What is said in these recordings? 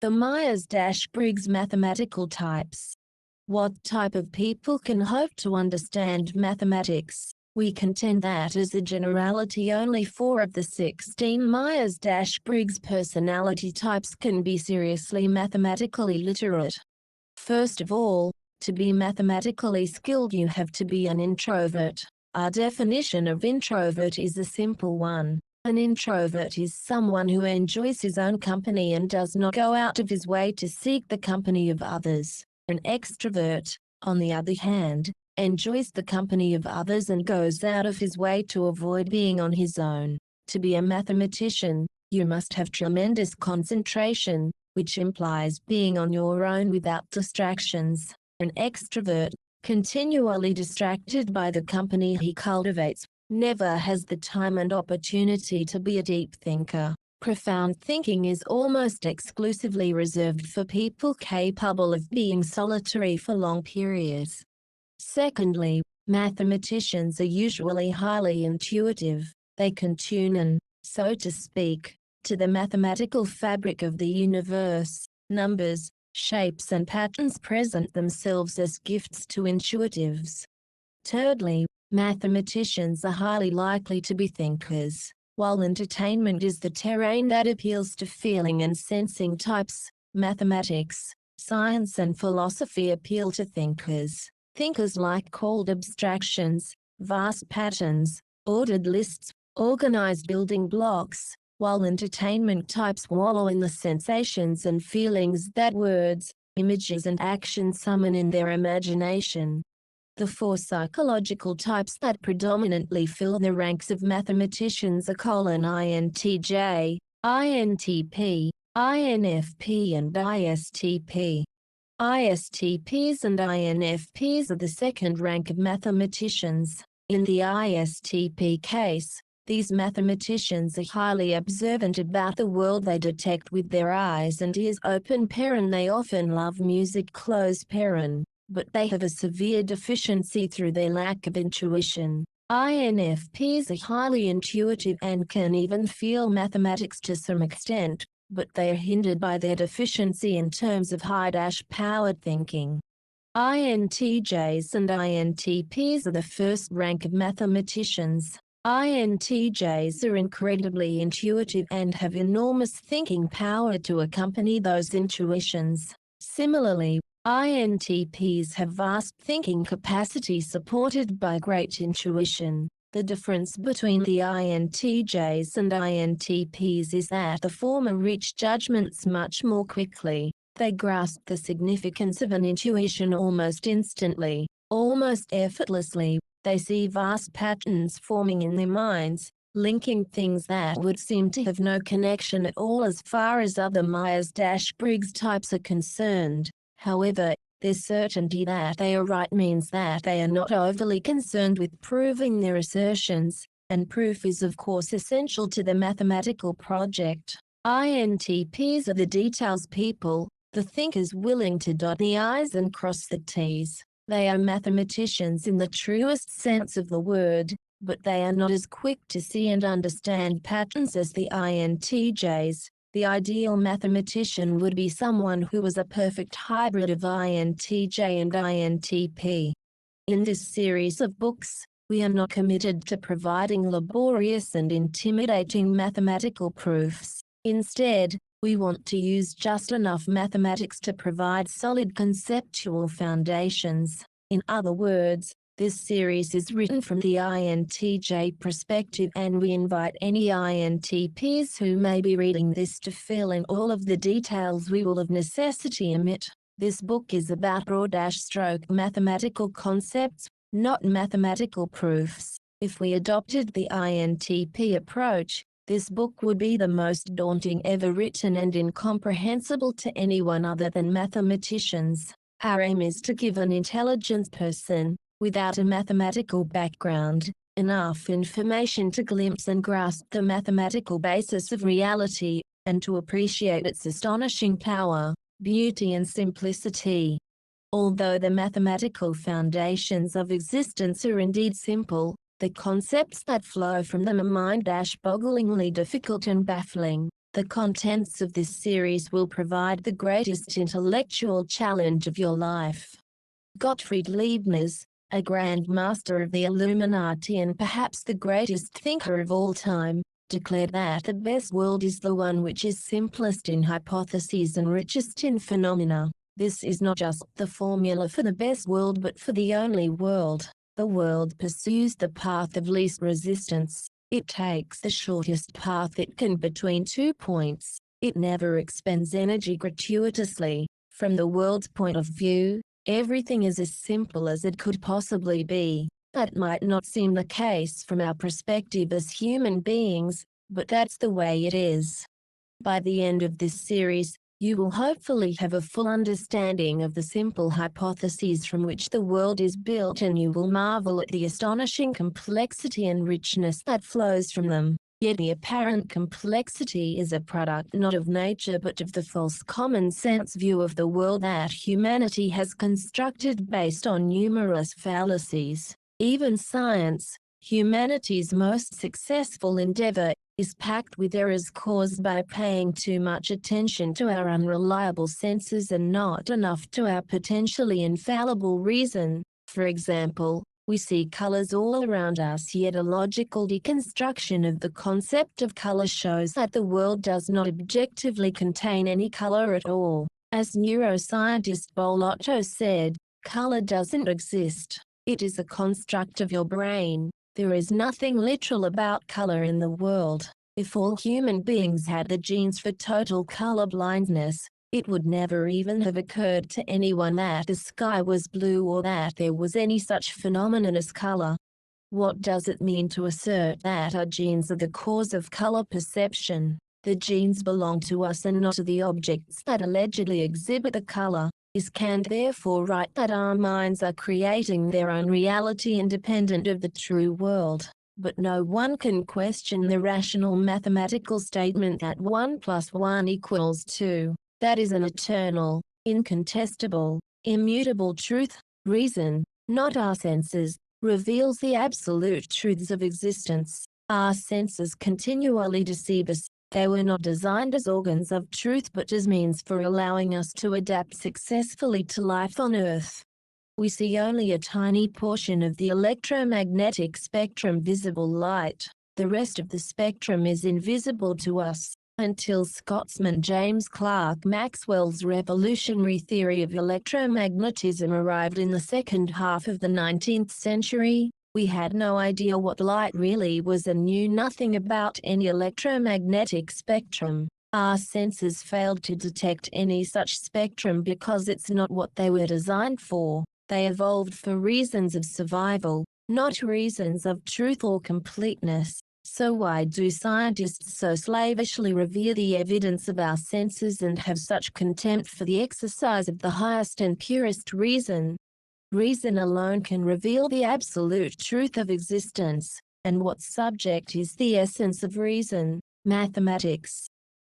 The Myers-Briggs mathematical types. What type of people can hope to understand mathematics? We contend that as a generality only 4 of the 16 Myers-Briggs personality types can be seriously mathematically literate. First of all, to be mathematically skilled you have to be an introvert. Our definition of introvert is a simple one. An introvert is someone who enjoys his own company and does not go out of his way to seek the company of others. An extrovert, on the other hand, enjoys the company of others and goes out of his way to avoid being on his own. To be a mathematician, you must have tremendous concentration, which implies being on your own without distractions. An extrovert, continually distracted by the company he cultivates, never has the time and opportunity to be a deep thinker. Profound thinking is almost exclusively reserved for people capable of being solitary for long periods. Secondly, mathematicians are usually highly intuitive. They can tune in, so to speak, to the mathematical fabric of the universe. Numbers, shapes and patterns present themselves as gifts to intuitives. Thirdly, mathematicians are highly likely to be thinkers. While entertainment is the terrain that appeals to feeling and sensing types, mathematics, science and philosophy appeal to thinkers. Thinkers like cold abstractions, vast patterns, ordered lists, organized building blocks, while entertainment types wallow in the sensations and feelings that words, images and actions summon in their imagination. The 4 psychological types that predominantly fill the ranks of mathematicians are INTJ, INTP, INFP and ISTP. ISTPs and INFPs are the second rank of mathematicians. In the ISTP case, these mathematicians are highly observant about the world. They detect with their eyes and ears open paren. They often love music close paren, but they have a severe deficiency through their lack of intuition. INFPs are highly intuitive and can even feel mathematics to some extent, but they are hindered by their deficiency in terms of high-powered thinking. INTJs and INTPs are the first rank of mathematicians. INTJs are incredibly intuitive and have enormous thinking power to accompany those intuitions. Similarly, INTPs have vast thinking capacity supported by great intuition. The difference between the INTJs and INTPs is that the former reach judgments much more quickly. They grasp the significance of an intuition almost instantly, almost effortlessly. They see vast patterns forming in their minds, linking things that would seem to have no connection at all as far as other Myers-Briggs types are concerned. However, their certainty that they are right means that they are not overly concerned with proving their assertions, and proof is of course essential to the mathematical project. INTPs are the details people, the thinkers willing to dot the I's and cross the T's. They are mathematicians in the truest sense of the word, but they are not as quick to see and understand patterns as the INTJs. The ideal mathematician would be someone who was a perfect hybrid of INTJ and INTP. In this series of books, we are not committed to providing laborious and intimidating mathematical proofs. Instead, we want to use just enough mathematics to provide solid conceptual foundations. In other words, this series is written from the INTJ perspective, and we invite any INTPs who may be reading this to fill in all of the details we will of necessity omit. This book is about broad-stroke mathematical concepts, not mathematical proofs. If we adopted the INTP approach, this book would be the most daunting ever written and incomprehensible to anyone other than mathematicians. Our aim is to give an intelligent person, without a mathematical background, enough information to glimpse and grasp the mathematical basis of reality, and to appreciate its astonishing power, beauty and simplicity. Although the mathematical foundations of existence are indeed simple, the concepts that flow from them are mind-bogglingly difficult and baffling. The contents of this series will provide the greatest intellectual challenge of your life. Gottfried Leibniz, a Grand Master of the Illuminati and perhaps the greatest thinker of all time, declared that the best world is the one which is simplest in hypotheses and richest in phenomena. This is not just the formula for the best world but for the only world. The world pursues the path of least resistance. It takes the shortest path it can between 2 points. It never expends energy gratuitously. From the world's point of view, everything is as simple as it could possibly be. That might not seem the case from our perspective as human beings, but that's the way it is. By the end of this series, you will hopefully have a full understanding of the simple hypotheses from which the world is built, and you will marvel at the astonishing complexity and richness that flows from them. Yet the apparent complexity is a product not of nature but of the false common sense view of the world that humanity has constructed based on numerous fallacies. Even science, humanity's most successful endeavor, is packed with errors caused by paying too much attention to our unreliable senses and not enough to our potentially infallible reason. For example, we see colors all around us, yet a logical deconstruction of the concept of color shows that the world does not objectively contain any color at all. As neuroscientist Bolotto said, color doesn't exist. It is a construct of your brain. There is nothing literal about color in the world. If all human beings had the genes for total color blindness, it would never even have occurred to anyone that the sky was blue or that there was any such phenomenon as color. What does it mean to assert that our genes are the cause of color perception? The genes belong to us and not to the objects that allegedly exhibit the color. Is Kant therefore right that our minds are creating their own reality independent of the true world? But no one can question the rational mathematical statement that 1 + 1 = 2. That is an eternal, incontestable, immutable truth. Reason, not our senses, reveals the absolute truths of existence. Our senses continually deceive us. They were not designed as organs of truth but as means for allowing us to adapt successfully to life on Earth. We see only a tiny portion of the electromagnetic spectrum, visible light. The rest of the spectrum is invisible to us, until Scotsman James Clerk Maxwell's revolutionary theory of electromagnetism arrived in the second half of the 19th century. We had no idea what light really was and knew nothing about any electromagnetic spectrum. Our senses failed to detect any such spectrum because it's not what they were designed for. They evolved for reasons of survival, not reasons of truth or completeness. So why do scientists so slavishly revere the evidence of our senses and have such contempt for the exercise of the highest and purest reason? Reason alone can reveal the absolute truth of existence, and what subject is the essence of reason? Mathematics.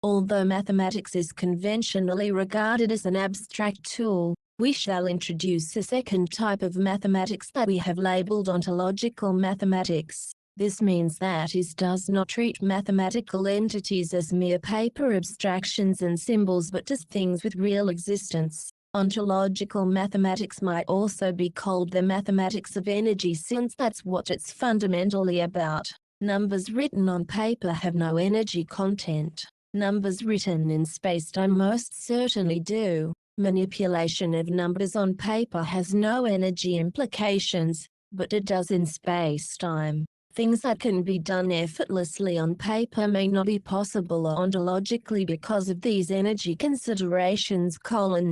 Although mathematics is conventionally regarded as an abstract tool, we shall introduce a second type of mathematics that we have labeled ontological mathematics. This means that it does not treat mathematical entities as mere paper abstractions and symbols but as things with real existence. Ontological mathematics might also be called the mathematics of energy, since that's what it's fundamentally about. Numbers written on paper have no energy content. Numbers written in spacetime most certainly do. Manipulation of numbers on paper has no energy implications, but it does in spacetime. Things that can be done effortlessly on paper may not be possible ontologically because of these energy considerations.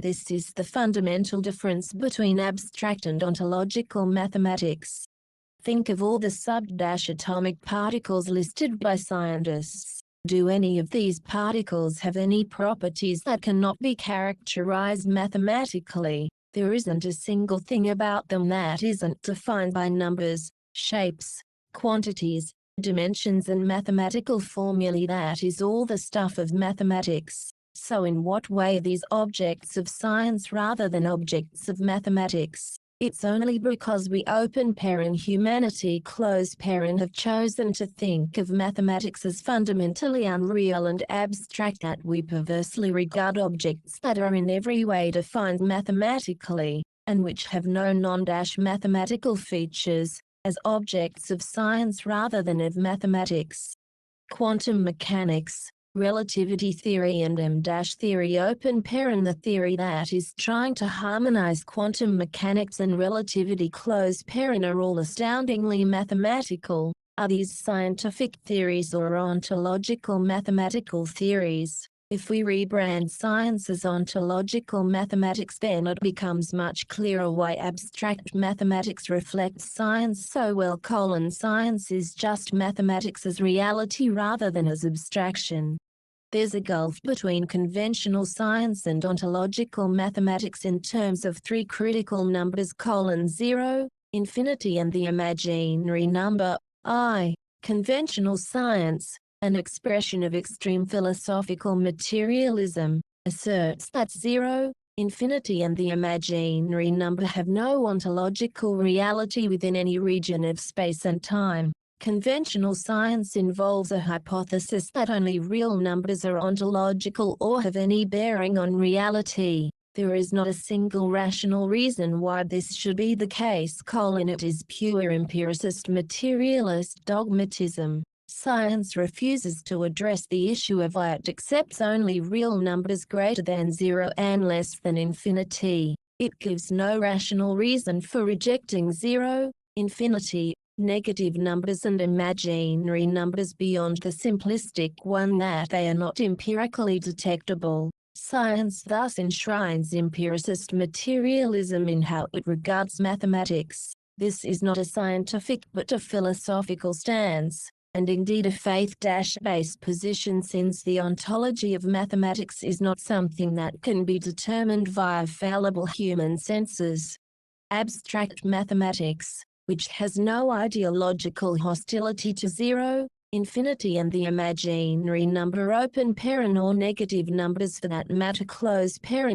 This is the fundamental difference between abstract and ontological mathematics. Think of all the subatomic particles listed by scientists. Do any of these particles have any properties that cannot be characterized mathematically? There isn't a single thing about them that isn't defined by numbers, shapes, quantities, dimensions and mathematical formulae. That is all the stuff of mathematics. So in what way are these objects of science rather than objects of mathematics? It's only because we humanity have chosen to think of mathematics as fundamentally unreal and abstract that we perversely regard objects that are in every way defined mathematically, and which have no non-mathematical features, as objects of science rather than of mathematics. Quantum mechanics, relativity theory and M-theory the theory that is trying to harmonize quantum mechanics and relativity are all astoundingly mathematical. Are these scientific theories or ontological mathematical theories? If we rebrand science as ontological mathematics, then it becomes much clearer why abstract mathematics reflects science so well. Science is just mathematics as reality rather than as abstraction. There's a gulf between conventional science and ontological mathematics in terms of three critical numbers: 0, infinity, and the imaginary number I. Conventional science, an expression of extreme philosophical materialism, asserts that 0, infinity, and the imaginary number have no ontological reality within any region of space and time. Conventional science involves a hypothesis that only real numbers are ontological or have any bearing on reality. There is not a single rational reason why this should be the case. It is pure empiricist materialist dogmatism. Science refuses to address the issue of why it accepts only real numbers greater than 0 and less than infinity. It gives no rational reason for rejecting 0, infinity, negative numbers and imaginary numbers beyond the simplistic one that they are not empirically detectable. Science thus enshrines empiricist materialism in how it regards mathematics. This is not a scientific but a philosophical stance, and indeed a faith-based position, since the ontology of mathematics is not something that can be determined via fallible human senses. Abstract mathematics, which has no ideological hostility to 0, infinity, and the imaginary number or negative numbers for that matter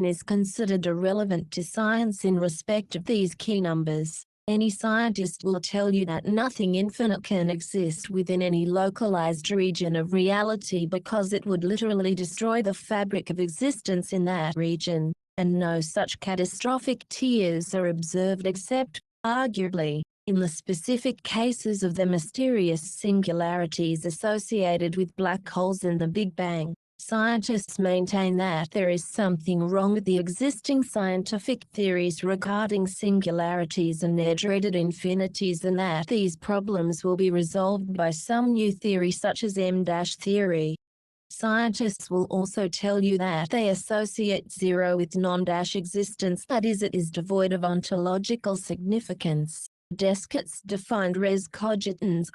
is considered irrelevant to science in respect of these key numbers. Any scientist will tell you that nothing infinite can exist within any localized region of reality because it would literally destroy the fabric of existence in that region, and no such catastrophic tears are observed except, arguably, in the specific cases of the mysterious singularities associated with black holes and the Big Bang. Scientists maintain that there is something wrong with the existing scientific theories regarding singularities and their dreaded infinities, and that these problems will be resolved by some new theory such as M-theory. Scientists will also tell you that they associate 0 with non-existence, that is, it is devoid of ontological significance. Descartes defined res cogitans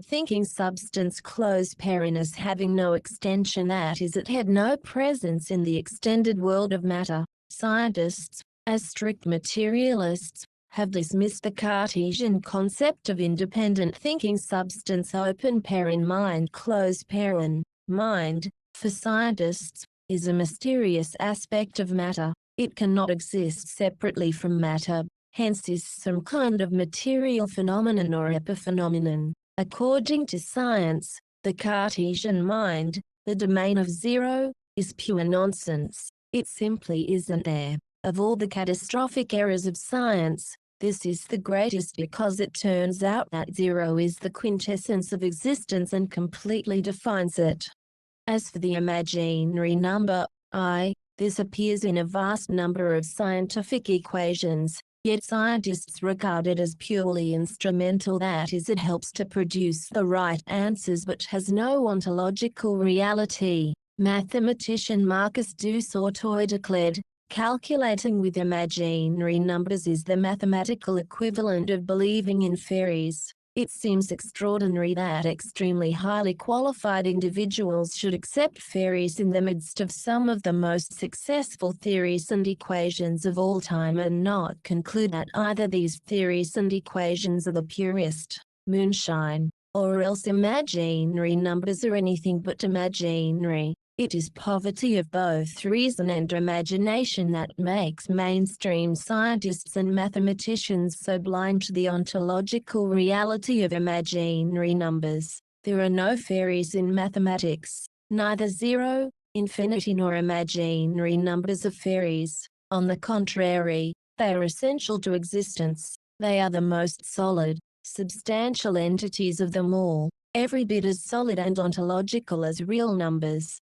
thinking substance as having no extension, that is, it had no presence in the extended world of matter. Scientists, as strict materialists, have dismissed the Cartesian concept of independent thinking substance mind. Mind, for scientists, is a mysterious aspect of matter. It cannot exist separately from matter, hence is some kind of material phenomenon or epiphenomenon. According to science, the Cartesian mind, the domain of 0, is pure nonsense. It simply isn't there. Of all the catastrophic errors of science, this is the greatest because it turns out that 0 is the quintessence of existence and completely defines it. As for the imaginary number, I, this appears in a vast number of scientific equations, yet scientists regard it as purely instrumental, that is, it helps to produce the right answers but has no ontological reality. Mathematician Marcus du Sautoy declared, "Calculating with imaginary numbers is the mathematical equivalent of believing in fairies." It seems extraordinary that extremely highly qualified individuals should accept fairies in the midst of some of the most successful theories and equations of all time and not conclude that either these theories and equations are the purest moonshine, or else imaginary numbers are anything but imaginary. It is poverty of both reason and imagination that makes mainstream scientists and mathematicians so blind to the ontological reality of imaginary numbers. There are no fairies in mathematics, neither zero, infinity nor imaginary numbers of fairies. On the contrary, they are essential to existence. They are the most solid, substantial entities of them all, every bit as solid and ontological as real numbers.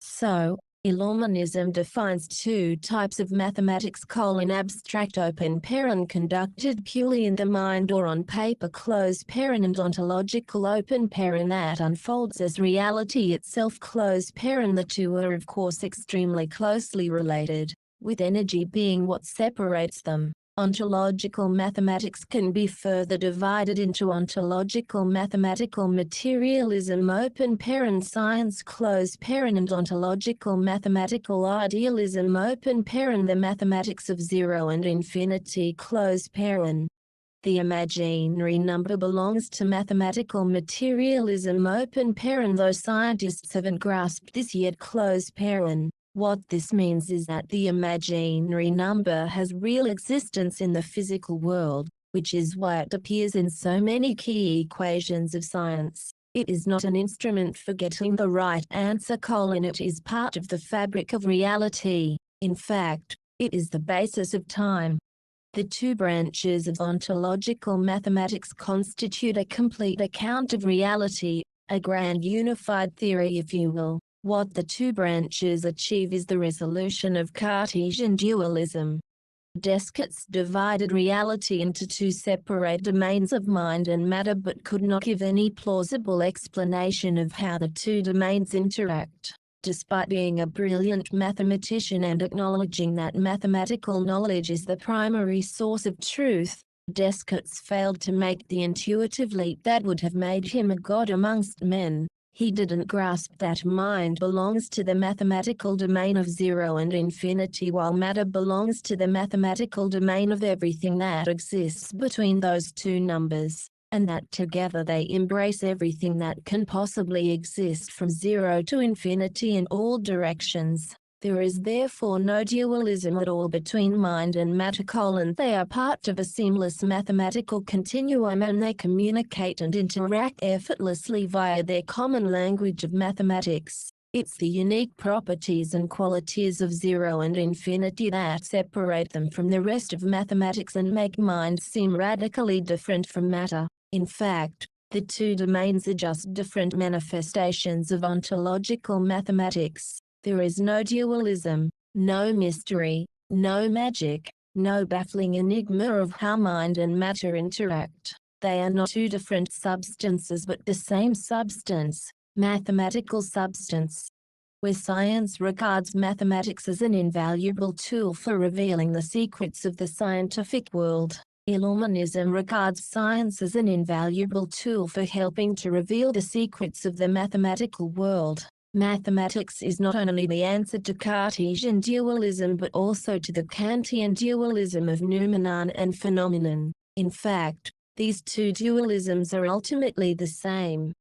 So, Illuminism defines two types of mathematics: abstract open pairing conducted purely in the mind or on paper, closed pairing, and ontological open pairing that unfolds as reality itself, closed pairing. The two are of course extremely closely related, with energy being what separates them. Ontological mathematics can be further divided into ontological mathematical materialism open pairing science closed pairing and ontological mathematical idealism open pairing, the mathematics of zero and infinity closed pairing. The imaginary number belongs to mathematical materialism open pairing, though scientists haven't grasped this yet closed pairing. What this means is that the imaginary number has real existence in the physical world, which is why it appears in so many key equations of science. It is not an instrument for getting the right answer: it is part of the fabric of reality. In fact, it is the basis of time. The two branches of ontological mathematics constitute a complete account of reality, a grand unified theory if you will. What the two branches achieve is the resolution of Cartesian dualism. Descartes divided reality into two separate domains of mind and matter, but could not give any plausible explanation of how the two domains interact. Despite being a brilliant mathematician and acknowledging that mathematical knowledge is the primary source of truth, Descartes failed to make the intuitive leap that would have made him a god amongst men. He didn't grasp that mind belongs to the mathematical domain of zero and infinity, while matter belongs to the mathematical domain of everything that exists between those two numbers, and that together they embrace everything that can possibly exist from zero to infinity in all directions. There is therefore no dualism at all between mind and matter: they are part of a seamless mathematical continuum, and they communicate and interact effortlessly via their common language of mathematics. It's the unique properties and qualities of zero and infinity that separate them from the rest of mathematics and make mind seem radically different from matter. In fact, the two domains are just different manifestations of ontological mathematics. There is no dualism, no mystery, no magic, no baffling enigma of how mind and matter interact. They are not two different substances but the same substance, mathematical substance. Where science regards mathematics as an invaluable tool for revealing the secrets of the scientific world, Illuminism regards science as an invaluable tool for helping to reveal the secrets of the mathematical world. Mathematics is not only the answer to Cartesian dualism but also to the Kantian dualism of noumenon and phenomenon. In fact, these two dualisms are ultimately the same.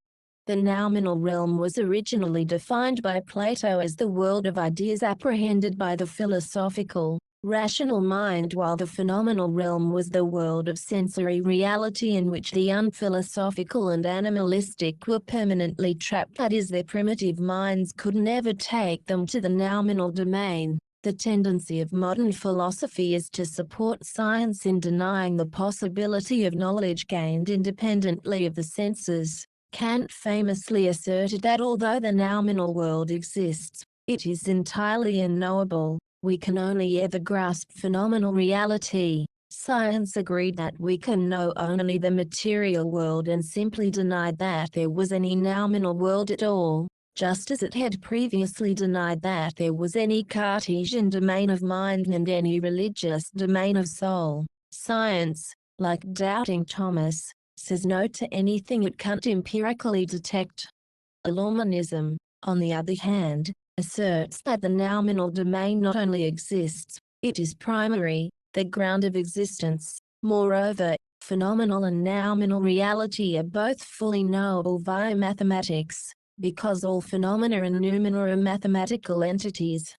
The noumenal realm was originally defined by Plato as the world of ideas apprehended by the philosophical, rational mind, while the phenomenal realm was the world of sensory reality in which the unphilosophical and animalistic were permanently trapped, that is, their primitive minds could never take them to the noumenal domain. The tendency of modern philosophy is to support science in denying the possibility of knowledge gained independently of the senses. Kant famously asserted that although the noumenal world exists, it is entirely unknowable. We can only ever grasp phenomenal reality. Science agreed that we can know only the material world and simply denied that there was any noumenal world at all, just as it had previously denied that there was any Cartesian domain of mind and any religious domain of soul. Science, like doubting Thomas, says no to anything it can't empirically detect. Illuminism, on the other hand, asserts that the noumenal domain not only exists, it is primary, the ground of existence. Moreover, phenomenal and noumenal reality are both fully knowable via mathematics. because all phenomena and noumena are mathematical entities.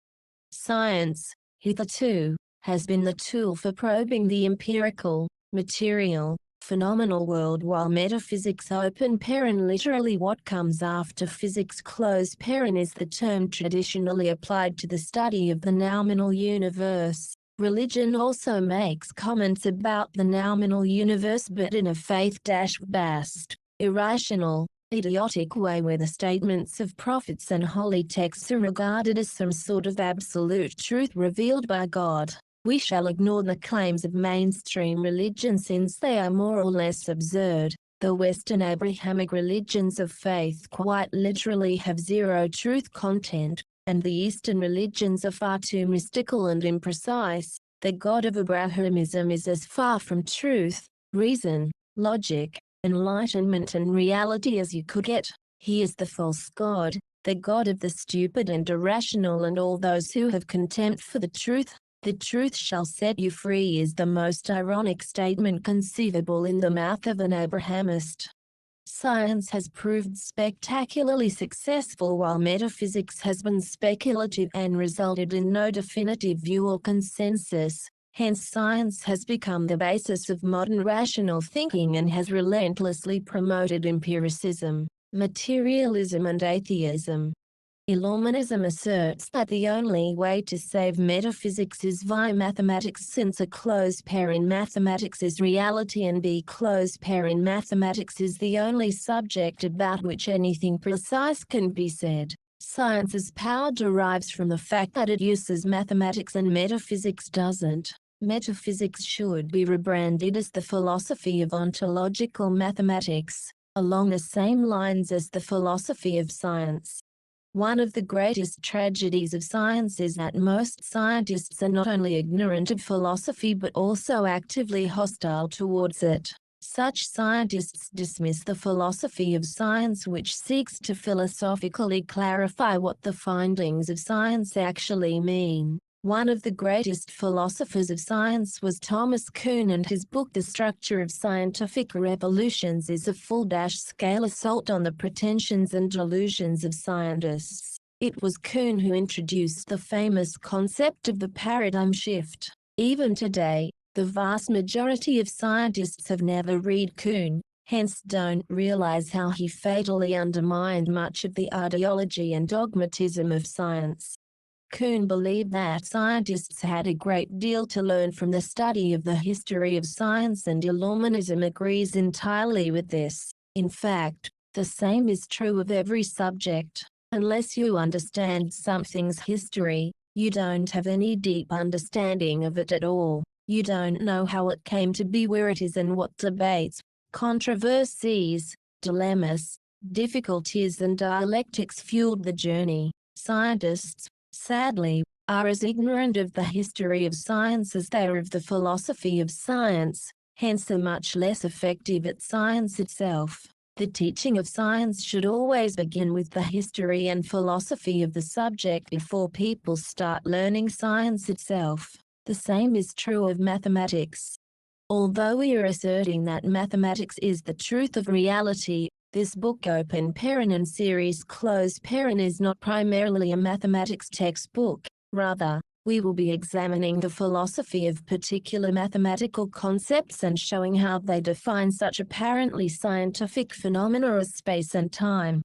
Science, hitherto, has been the tool for probing the empirical, material, phenomenal world, while metaphysics open paren, literally what comes after physics close paren, is the term traditionally applied to the study of the noumenal universe. Religion also makes comments about the noumenal universe, but in a faith-based, irrational, idiotic way, where the statements of prophets and holy texts are regarded as some sort of absolute truth revealed by God. We shall ignore the claims of mainstream religion since they are more or less absurd. The Western Abrahamic religions of faith quite literally have zero truth content, and the Eastern religions are far too mystical and imprecise. The God of Abrahamism is as far from truth, reason, logic, enlightenment and reality as you could get. He is the false God, the God of the stupid and irrational and all those who have contempt for the truth. The truth shall set you free is the most ironic statement conceivable in the mouth of an Abrahamist. Science has proved spectacularly successful, while metaphysics has been speculative and resulted in no definitive view or consensus. Hence, science has become the basis of modern rational thinking and has relentlessly promoted empiricism, materialism and atheism. Illuminism asserts that the only way to save metaphysics is via mathematics, since A closed pair in mathematics is reality and B closed pair in mathematics is the only subject about which anything precise can be said. Science's power derives from the fact that it uses mathematics and metaphysics doesn't. Metaphysics should be rebranded as the philosophy of ontological mathematics, along the same lines as the philosophy of science. One of the greatest tragedies of science is that most scientists are not only ignorant of philosophy but also actively hostile towards it. Such scientists dismiss the philosophy of science, which seeks to philosophically clarify what the findings of science actually mean. One of the greatest philosophers of science was Thomas Kuhn, and his book The Structure of Scientific Revolutions is a full-scale assault on the pretensions and delusions of scientists. It was Kuhn who introduced the famous concept of the paradigm shift. Even today, the vast majority of scientists have never read Kuhn, hence don't realize how he fatally undermined much of the ideology and dogmatism of science. Kuhn believed that scientists had a great deal to learn from the study of the history of science, and Illuminism agrees entirely with this. In fact, the same is true of every subject. Unless you understand something's history, you don't have any deep understanding of it at all. You don't know how it came to be where it is and what debates, controversies, dilemmas, difficulties and dialectics fueled the journey. Scientists, sadly, are as ignorant of the history of science as they are of the philosophy of science, hence are much less effective at science itself. The teaching of science should always begin with the history and philosophy of the subject before people start learning science itself. The same is true of mathematics. Although we are asserting that mathematics is the truth of reality, this book Open Paren and series Closed Paren is not primarily a mathematics textbook. Rather, we will be examining the philosophy of particular mathematical concepts and showing how they define such apparently scientific phenomena as space and time.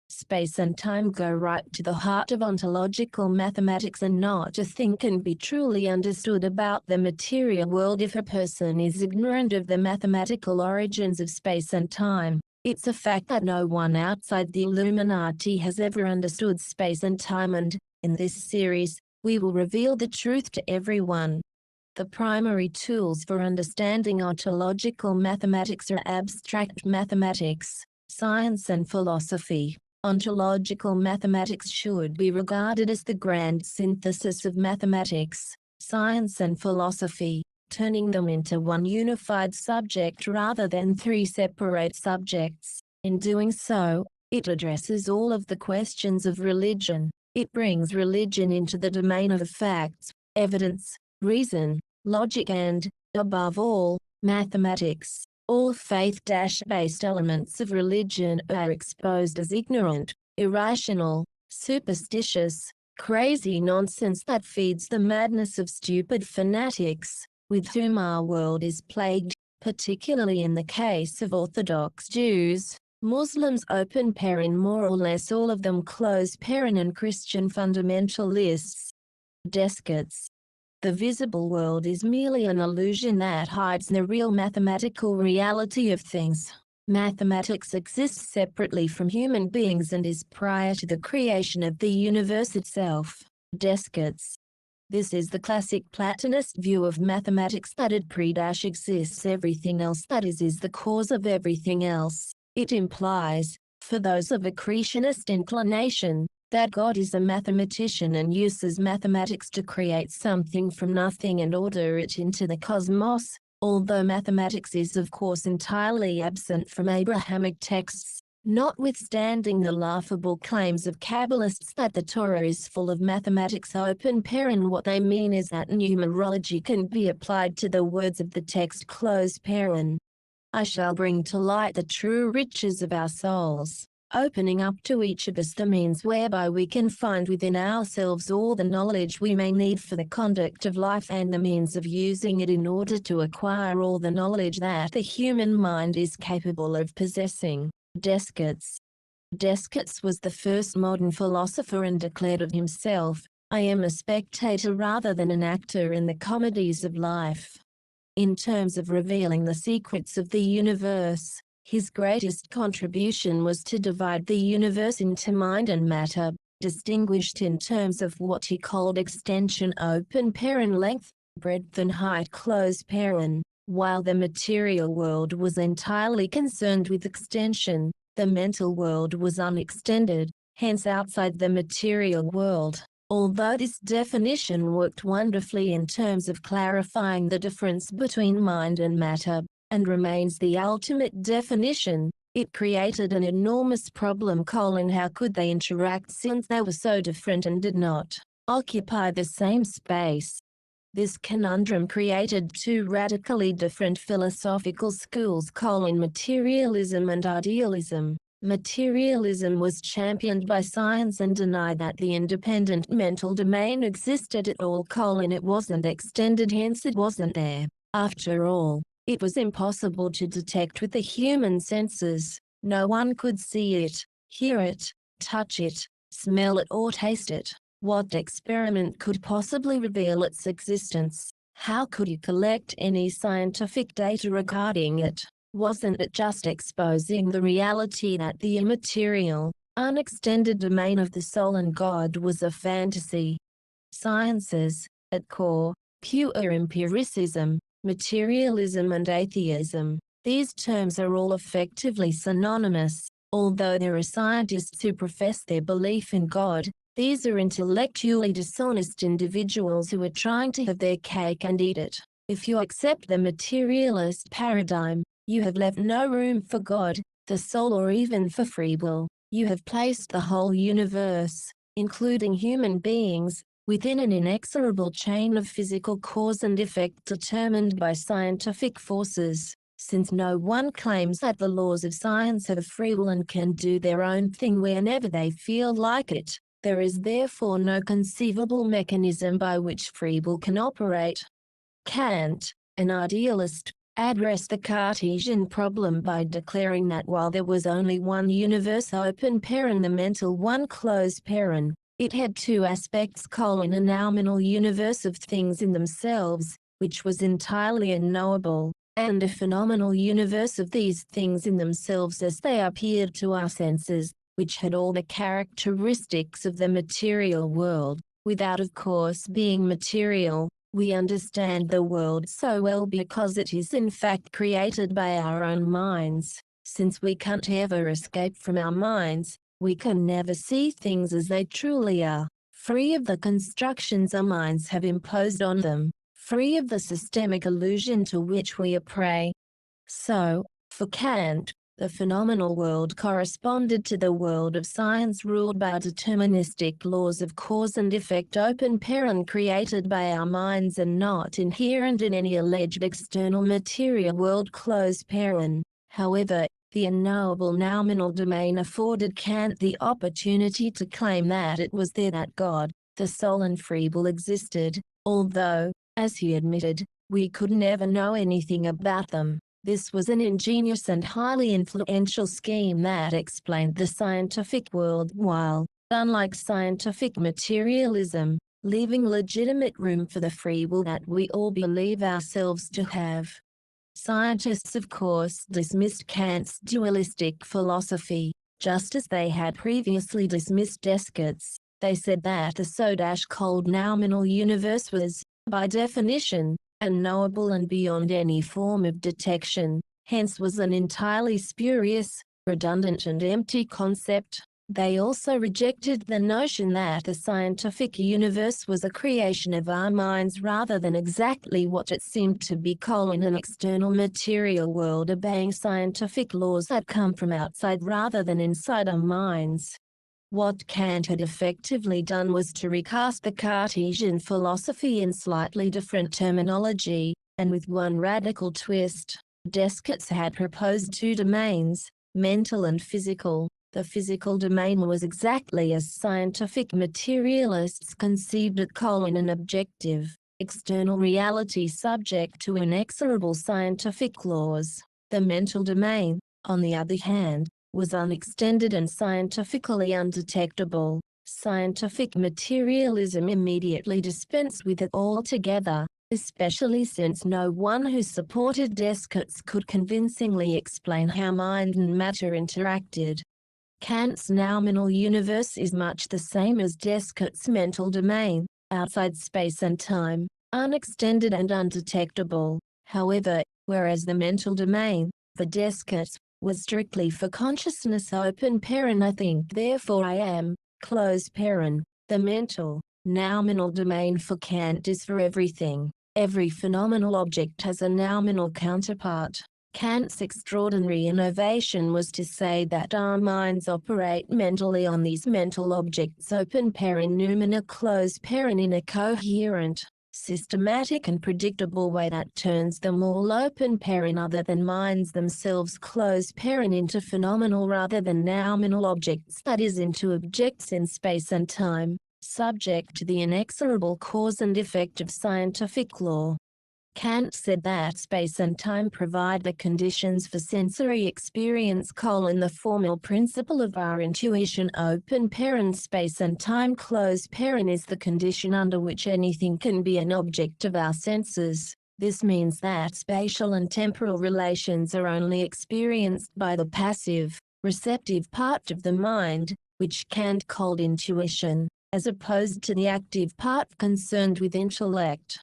Space and time go right to the heart of ontological mathematics, and not a thing can be truly understood about the material world if a person is ignorant of the mathematical origins of space and time. It's a fact that no one outside the Illuminati has ever understood space and time, and, in this series, we will reveal the truth to everyone. The primary tools for understanding ontological mathematics are abstract mathematics, science and philosophy. Ontological mathematics should be regarded as the grand synthesis of mathematics, science and philosophy, turning them into one unified subject rather than three separate subjects. In doing so, it addresses all of the questions of religion. It brings religion into the domain of facts, evidence, reason, logic and, above all, mathematics. All faith-based elements of religion are exposed as ignorant, irrational, superstitious, crazy nonsense that feeds the madness of stupid fanatics, with whom our world is plagued, particularly in the case of Orthodox Jews, Muslims open paren, more or less all of them close paren, and Christian fundamentalists. Descartes. The visible world is merely an illusion that hides the real mathematical reality of things. Mathematics exists separately from human beings and is prior to the creation of the universe itself. Descartes. This is the classic Platonist view of mathematics, that it pre-exists everything else, that is the cause of everything else. It implies, for those of a creationist inclination, that God is a mathematician and uses mathematics to create something from nothing and order it into the cosmos, although mathematics is of course entirely absent from Abrahamic texts. Notwithstanding the laughable claims of Kabbalists that the Torah is full of mathematics open paren, what they mean is that numerology can be applied to the words of the text close paren. I shall bring to light the true riches of our souls, opening up to each of us the means whereby we can find within ourselves all the knowledge we may need for the conduct of life, and the means of using it in order to acquire all the knowledge that the human mind is capable of possessing. Descartes. Descartes was the first modern philosopher and declared of himself, "I am a spectator rather than an actor in the comedies of life." In terms of revealing the secrets of the universe, his greatest contribution was to divide the universe into mind and matter, distinguished in terms of what he called extension open paren, length, breadth and height close paren. While the material world was entirely concerned with extension, the mental world was unextended, hence outside the material world. Although this definition worked wonderfully in terms of clarifying the difference between mind and matter, and remains the ultimate definition, it created an enormous problem: how could they interact since they were so different and did not occupy the same space? This conundrum created two radically different philosophical schools: materialism and idealism. Materialism was championed by science and denied that the independent mental domain existed at all. It wasn't extended, hence it wasn't there. After all, it was impossible to detect with the human senses. No one could see it, hear it, touch it, smell it or taste it. What experiment could possibly reveal its existence? How could you collect any scientific data regarding it? Wasn't it just exposing the reality that the immaterial, unextended domain of the soul and God was a fantasy? Sciences, at core, pure empiricism, materialism and atheism. These terms are all effectively synonymous. Although there are scientists who profess their belief in God, these are intellectually dishonest individuals who are trying to have their cake and eat it. If you accept the materialist paradigm, you have left no room for God, the soul or even for free will. You have placed the whole universe, including human beings, within an inexorable chain of physical cause and effect determined by scientific forces. Since no one claims that the laws of science have free will and can do their own thing whenever they feel like it, there is therefore no conceivable mechanism by which free will can operate. Kant, an idealist, addressed the Cartesian problem by declaring that while there was only one universe open paren, the mental one closed paren, it had two aspects: a nominal universe of things in themselves, which was entirely unknowable, and a phenomenal universe of these things in themselves as they appeared to our senses, which had all the characteristics of the material world, without of course being material. We understand the world so well because it is in fact created by our own minds. Since we can't ever escape from our minds, we can never see things as they truly are, free of the constructions our minds have imposed on them, free of the systemic illusion to which we are prey. So, for Kant, the phenomenal world corresponded to the world of science ruled by deterministic laws of cause and effect open paren, created by our minds and not inherent in any alleged external material world closed paren. However, The unknowable noumenal domain afforded Kant the opportunity to claim that it was there that God, the soul and free will existed, although, as he admitted, we could never know anything about them. This was an ingenious and highly influential scheme that explained the scientific world while, unlike scientific materialism, leaving legitimate room for the free will that we all believe ourselves to have. Scientists of course dismissed Kant's dualistic philosophy, just as they had previously dismissed Descartes'. They said that the so-called noumenal universe was, by definition, unknowable and beyond any form of detection, hence was an entirely spurious, redundant and empty concept. They also rejected the notion that the scientific universe was a creation of our minds rather than exactly what it seemed to be, an external material world obeying scientific laws that come from outside rather than inside our minds. What Kant had effectively done was to recast the Cartesian philosophy in slightly different terminology, and with one radical twist. Descartes had proposed two domains, mental and physical. The physical domain was exactly as scientific materialists conceived it, an objective, external reality subject to inexorable scientific laws. The mental domain, on the other hand, was unextended and scientifically undetectable. Scientific materialism immediately dispensed with it altogether, especially since no one who supported Descartes could convincingly explain how mind and matter interacted. Kant's noumenal universe is much the same as Descartes' mental domain, outside space and time, unextended and undetectable. However, whereas the mental domain, for Descartes, was strictly for consciousness open paren I think therefore I am, close paren, the mental, noumenal domain for Kant is for everything. Every phenomenal object has a noumenal counterpart. Kant's extraordinary innovation was to say that our minds operate mentally on these mental objects open paren noumena close paren in a coherent, systematic and predictable way that turns them all open paren other than minds themselves close paren into phenomenal rather than noumenal objects, that is into objects in space and time, subject to the inexorable cause and effect of scientific law. Kant said that space and time provide the conditions for sensory experience, the formal principle of our intuition open paren space and time close paren is the condition under which anything can be an object of our senses. This means that spatial and temporal relations are only experienced by the passive, receptive part of the mind, which Kant called intuition, as opposed to the active part concerned with intellect.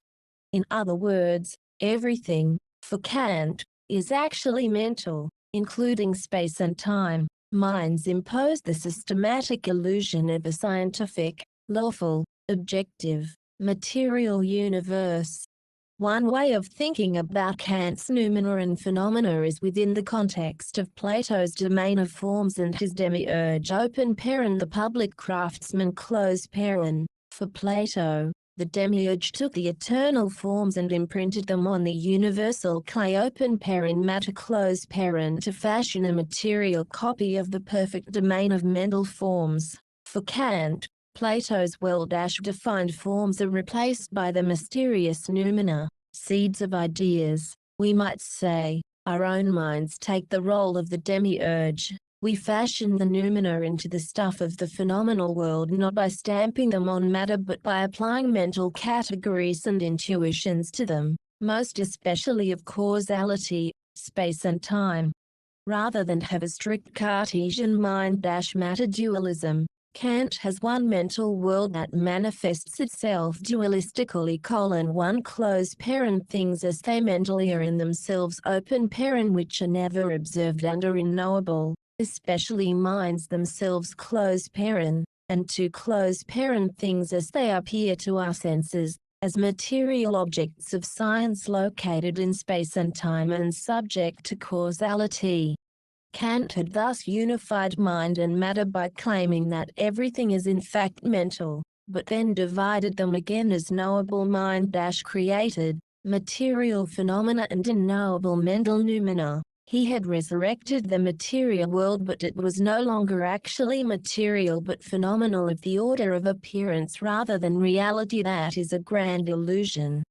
In other words, everything, for Kant, is actually mental, including space and time. Minds impose the systematic illusion of a scientific, lawful, objective, material universe. One way of thinking about Kant's noumena and phenomena is within the context of Plato's domain of forms and his demiurge open paren the public craftsman close paren. For Plato, the demiurge took the eternal forms and imprinted them on the universal clay open paren matter close paren to fashion a material copy of the perfect domain of mental forms. For Kant, Plato's well-defined forms are replaced by the mysterious noumena, seeds of ideas. We might say, our own minds take the role of the demiurge. We fashion the noumena into the stuff of the phenomenal world not by stamping them on matter but by applying mental categories and intuitions to them, most especially of causality, space and time. Rather than have a strict Cartesian mind-matter dualism, Kant has one mental world that manifests itself dualistically: one close paren things as they mentally are in themselves open paren which are never observed and are unknowable, especially minds themselves close paren, and two close paren things as they appear to our senses, as material objects of science located in space and time and subject to causality. Kant had thus unified mind and matter by claiming that everything is in fact mental, but then divided them again as knowable mind-created, material phenomena and unknowable mental noumena. He had resurrected the material world, but it was no longer actually material but phenomenal of the order of appearance rather than reality. That is a grand illusion.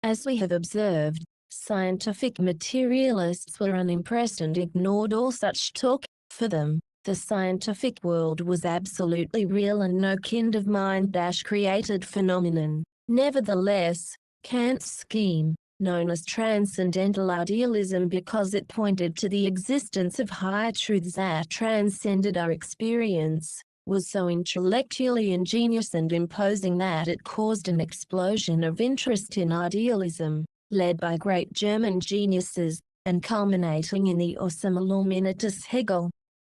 As we have observed, scientific materialists were unimpressed and ignored all such talk. For them, the scientific world was absolutely real and no kind of mind-created phenomenon. Nevertheless, Kant's scheme, known as transcendental idealism because it pointed to the existence of higher truths that transcended our experience, was so intellectually ingenious and imposing that it caused an explosion of interest in idealism, led by great German geniuses, and culminating in the awesome Illuminatus Hegel.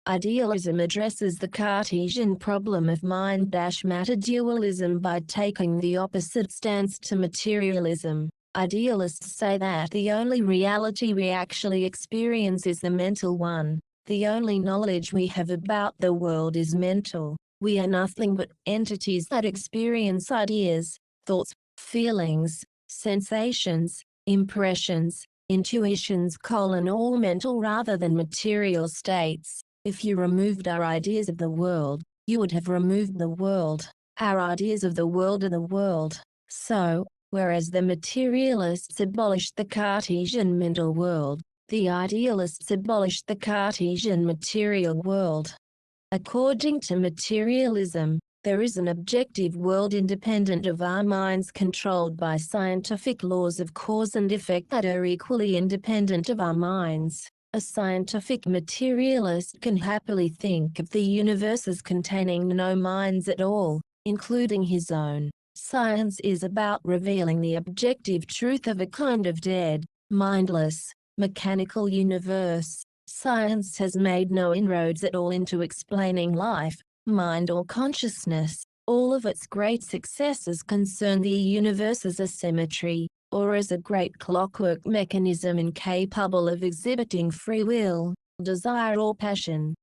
Idealism addresses the Cartesian problem of mind-matter dualism by taking the opposite stance to materialism. Idealists say that the only reality we actually experience is the mental one. The only knowledge we have about the world is mental. We are nothing but entities that experience ideas, thoughts, feelings, sensations, impressions, intuitions, all mental rather than material states. If you removed our ideas of the world, you would have removed the world. Our ideas of the world are the world. So, whereas the materialists abolished the Cartesian mental world, the idealists abolished the Cartesian material world. According to materialism, there is an objective world independent of our minds, controlled by scientific laws of cause and effect that are equally independent of our minds. A scientific materialist can happily think of the universe as containing no minds at all, including his own. Science is about revealing the objective truth of a kind of dead, mindless, mechanical universe. Science has made no inroads at all into explaining life, mind or consciousness. All of its great successes concern the universe as a symmetry, or as a great clockwork mechanism incapable of exhibiting free will, desire or passion.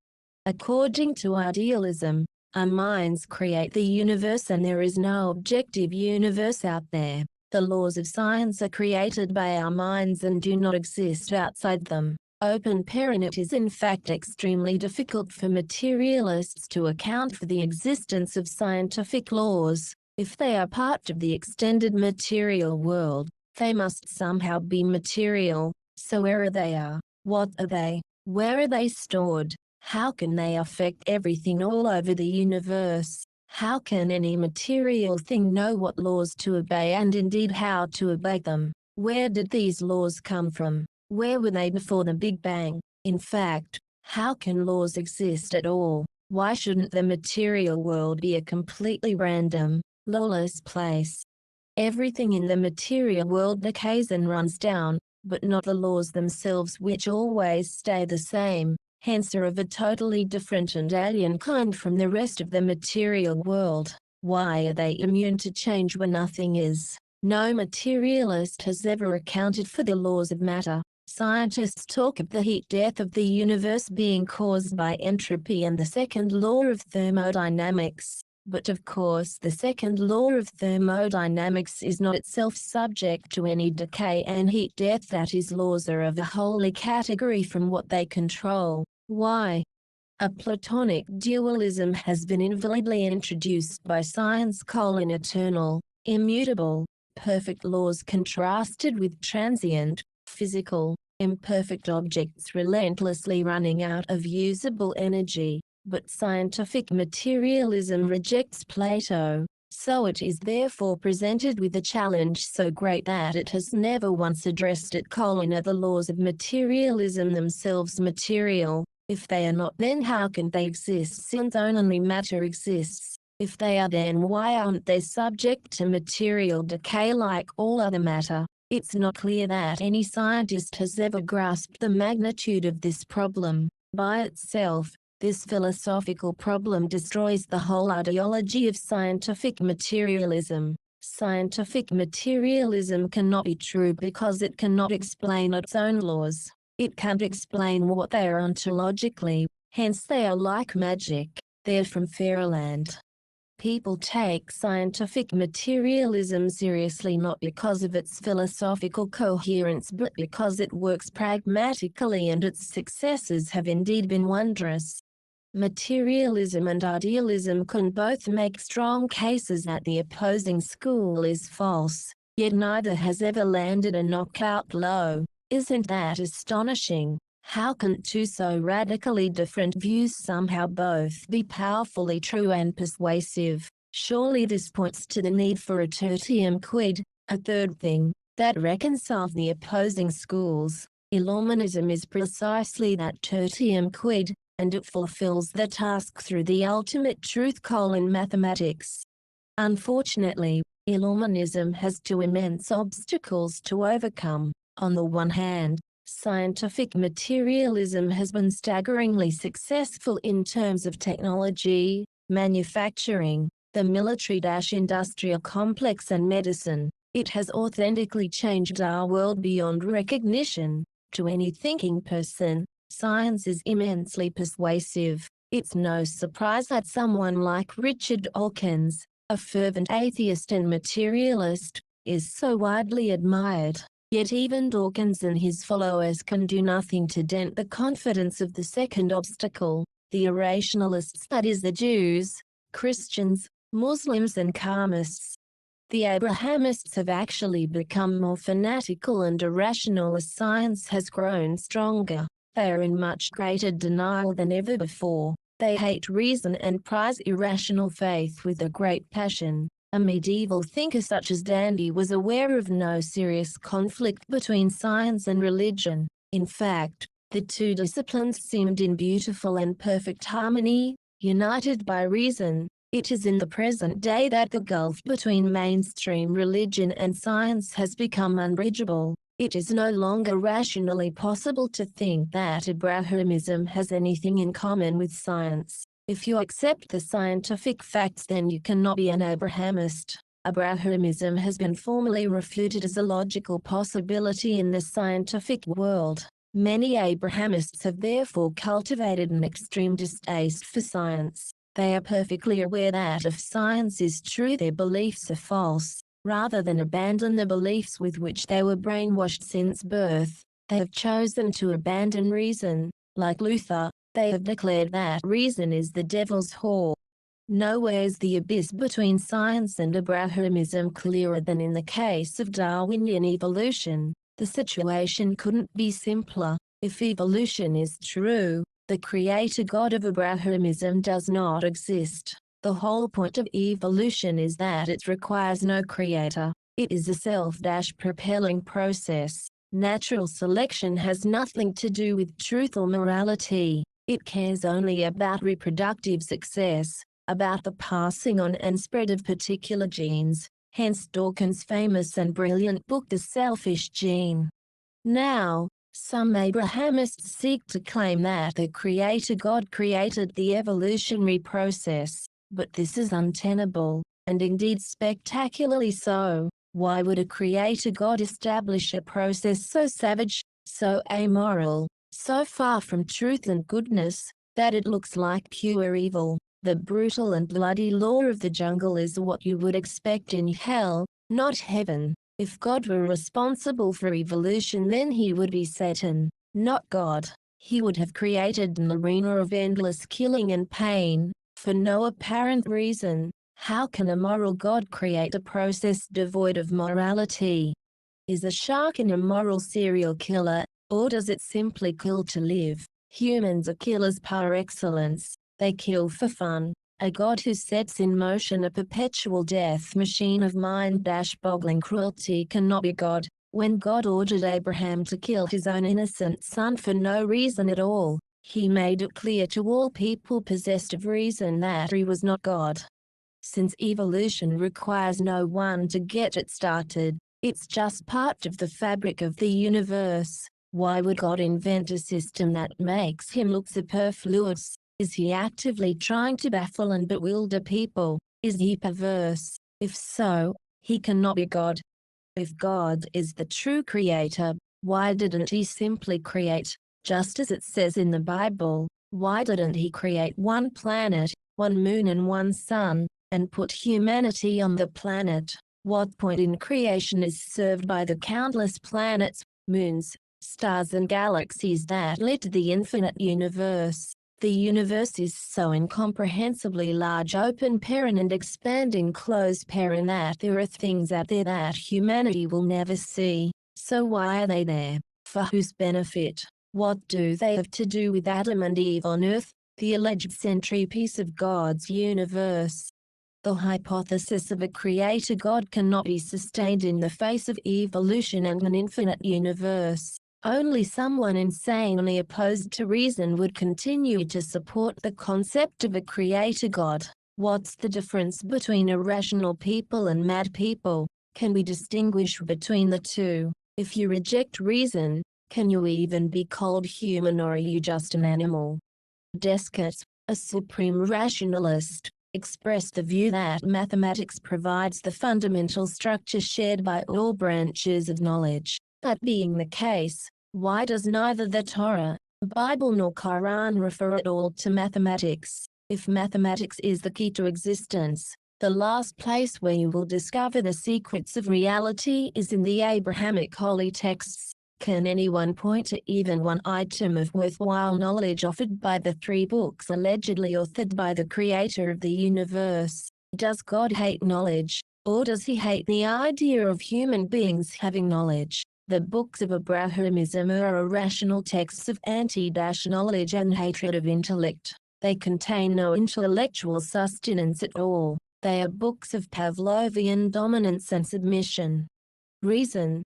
According to idealism, our minds create the universe and there is no objective universe out there. The laws of science are created by our minds and do not exist outside them. It is in fact extremely difficult for materialists to account for the existence of scientific laws. If they are part of the extended material world, they must somehow be material. So where are they? What are they? Where are they stored? How can they affect everything all over the universe? How can any material thing know what laws to obey and indeed how to obey them? Where did these laws come from? Where were they before the Big Bang? In fact, how can laws exist at all? Why shouldn't the material world be a completely random, lawless place? Everything in the material world decays and runs down, but not the laws themselves, which always stay the same. Hence are of a totally different and alien kind from the rest of the material world. Why are they immune to change when nothing is? No materialist has ever accounted for the laws of matter. Scientists talk of the heat death of the universe being caused by entropy and the second law of thermodynamics. But of course the second law of thermodynamics is not itself subject to any decay and heat death. That is, laws are of a wholly category from what they control. Why? A Platonic dualism has been invalidly introduced by science: eternal, immutable, perfect laws contrasted with transient, physical, imperfect objects relentlessly running out of usable energy. But scientific materialism rejects Plato, so it is therefore presented with a challenge so great that it has never once addressed it. Are the laws of materialism themselves material? If they are not, then how can they exist, since only matter exists? If they are, then why aren't they subject to material decay like all other matter? It's not clear that any scientist has ever grasped the magnitude of this problem. By itself, this philosophical problem destroys the whole ideology of scientific materialism. Scientific materialism cannot be true because it cannot explain its own laws. It can't explain what they are ontologically, hence they are like magic. They're from fairyland. People take scientific materialism seriously not because of its philosophical coherence but because it works pragmatically and its successes have indeed been wondrous. Materialism and idealism can both make strong cases that the opposing school is false, yet neither has ever landed a knockout blow. Isn't that astonishing? How can two so radically different views somehow both be powerfully true and persuasive? Surely this points to the need for a tertium quid, a third thing, that reconciles the opposing schools. Illuminism is precisely that tertium quid, and it fulfills the task through the ultimate truth mathematics. Unfortunately, Illuminism has two immense obstacles to overcome. On the one hand, scientific materialism has been staggeringly successful in terms of technology, manufacturing, the military-industrial complex and medicine. It has authentically changed our world beyond recognition. To any thinking person, science is immensely persuasive. It's no surprise that someone like Richard Dawkins, a fervent atheist and materialist, is so widely admired. Yet even Dawkins and his followers can do nothing to dent the confidence of the second obstacle, the irrationalists, that is the Jews, Christians, Muslims and Karmists. The Abrahamists have actually become more fanatical and irrational as science has grown stronger. They are in much greater denial than ever before. They hate reason and prize irrational faith with a great passion. A medieval thinker such as Dandy was aware of no serious conflict between science and religion. In fact, the two disciplines seemed in beautiful and perfect harmony, united by reason. It is in the present day that the gulf between mainstream religion and science has become unbridgeable. It is no longer rationally possible to think that Abrahamism has anything in common with science. If you accept the scientific facts, then you cannot be an Abrahamist. Abrahamism has been formally refuted as a logical possibility in the scientific world. Many Abrahamists have therefore cultivated an extreme distaste for science. They are perfectly aware that if science is true, their beliefs are false. Rather than abandon the beliefs with which they were brainwashed since birth, they have chosen to abandon reason. Like Luther, they have declared that reason is the devil's whore. Nowhere is the abyss between science and Abrahamism clearer than in the case of Darwinian evolution. The situation couldn't be simpler. If evolution is true, the creator God of Abrahamism does not exist. The whole point of evolution is that it requires no creator. It is a self-propelling process. Natural selection has nothing to do with truth or morality. It cares only about reproductive success, about the passing on and spread of particular genes, hence Dawkins' famous and brilliant book The Selfish Gene. Now, some Abrahamists seek to claim that the Creator God created the evolutionary process, but this is untenable, and indeed spectacularly so. Why would a Creator God establish a process so savage, so amoral, so far from truth and goodness, that it looks like pure evil? The brutal and bloody law of the jungle is what you would expect in hell, not heaven. If God were responsible for evolution, then he would be Satan, not God. He would have created an arena of endless killing and pain, for no apparent reason. How can a moral God create a process devoid of morality? Is a shark an immoral serial killer, or does it simply kill to live? Humans are killers par excellence. They kill for fun. A God who sets in motion a perpetual death machine of mind-boggling cruelty cannot be God. When God ordered Abraham to kill his own innocent son for no reason at all, he made it clear to all people possessed of reason that he was not God. Since evolution requires no one to get it started, it's just part of the fabric of the universe. Why would God invent a system that makes him look superfluous? Is he actively trying to baffle and bewilder people? Is he perverse? If so, he cannot be God. If God is the true creator, why didn't he simply create, just as it says in the Bible? Why didn't he create one planet, one moon and one sun, and put humanity on the planet? What point in creation is served by the countless planets, moons, stars and galaxies that lit the infinite universe? The universe is so incomprehensibly large and expanding that there are things out there that humanity will never see. So why are they there? For whose benefit? What do they have to do with Adam and Eve on Earth, the alleged centerpiece of God's universe? The hypothesis of a creator God cannot be sustained in the face of evolution and an infinite universe. Only someone insanely opposed to reason would continue to support the concept of a creator God. What's the difference between irrational people and mad people? Can we distinguish between the two? If you reject reason, can you even be called human, or are you just an animal? Descartes, a supreme rationalist, expressed the view that mathematics provides the fundamental structure shared by all branches of knowledge. That being the case, why does neither the Torah, Bible nor Quran refer at all to mathematics? If mathematics is the key to existence, the last place where you will discover the secrets of reality is in the Abrahamic holy texts. Can anyone point to even one item of worthwhile knowledge offered by the three books allegedly authored by the creator of the universe? Does God hate knowledge, or does he hate the idea of human beings having knowledge? The books of Abrahamism are irrational texts of anti-knowledge and hatred of intellect. They contain no intellectual sustenance at all. They are books of Pavlovian dominance and submission. Reason.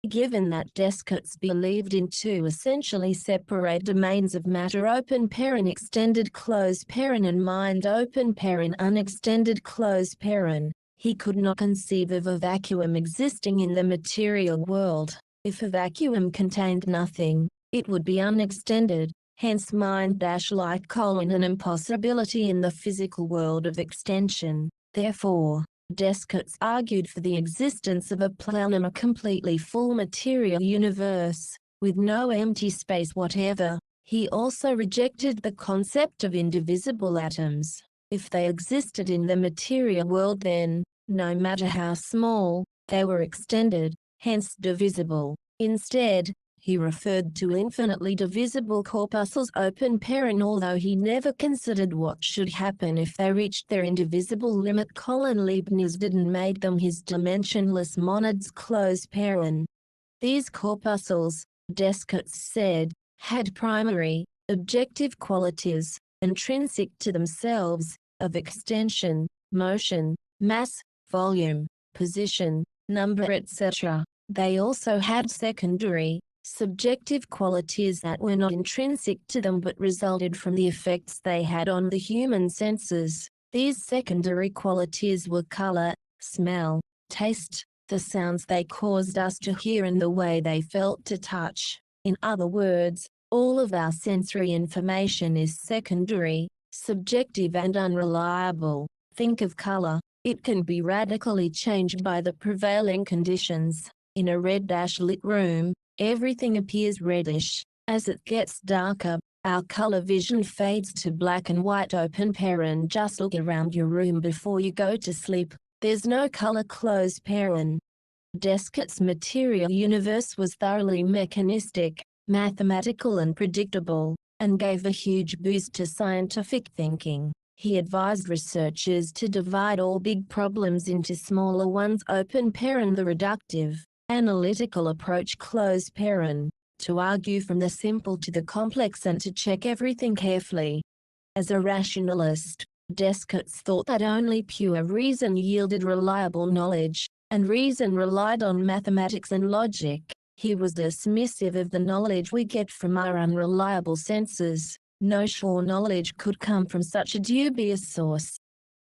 Given that Descartes believed in two essentially separate domains of matter extended and mind unextended, he could not conceive of a vacuum existing in the material world. If a vacuum contained nothing, it would be unextended, hence mind-like an impossibility in the physical world of extension. Therefore, Descartes argued for the existence of a planum, a completely full material universe, with no empty space whatever. He also rejected the concept of indivisible atoms. If they existed in the material world, then, no matter how small, they were extended, hence divisible. Instead, he referred to infinitely divisible corpuscles although he never considered what should happen if they reached their indivisible limit. Leibniz didn't make them his dimensionless monads. These corpuscles, Descartes said, had primary, objective qualities, intrinsic to themselves, of extension, motion, mass, volume, position, number etc. They also had secondary, subjective qualities that were not intrinsic to them but resulted from the effects they had on the human senses. These secondary qualities were color, smell, taste, the sounds they caused us to hear and the way they felt to touch. In other words, all of our sensory information is secondary, subjective and unreliable. Think of color. It can be radically changed by the prevailing conditions. In a red-lit room, everything appears reddish. As it gets darker, our color vision fades to black and white. Just look around your room before you go to sleep. There's no color. Descartes' material universe was thoroughly mechanistic, mathematical and predictable, and gave a huge boost to scientific thinking. He advised researchers to divide all big problems into smaller ones. The reductive, analytical approach. To argue from the simple to the complex and to check everything carefully. As a rationalist, Descartes thought that only pure reason yielded reliable knowledge, and reason relied on mathematics and logic. He was dismissive of the knowledge we get from our unreliable senses. No sure knowledge could come from such a dubious source.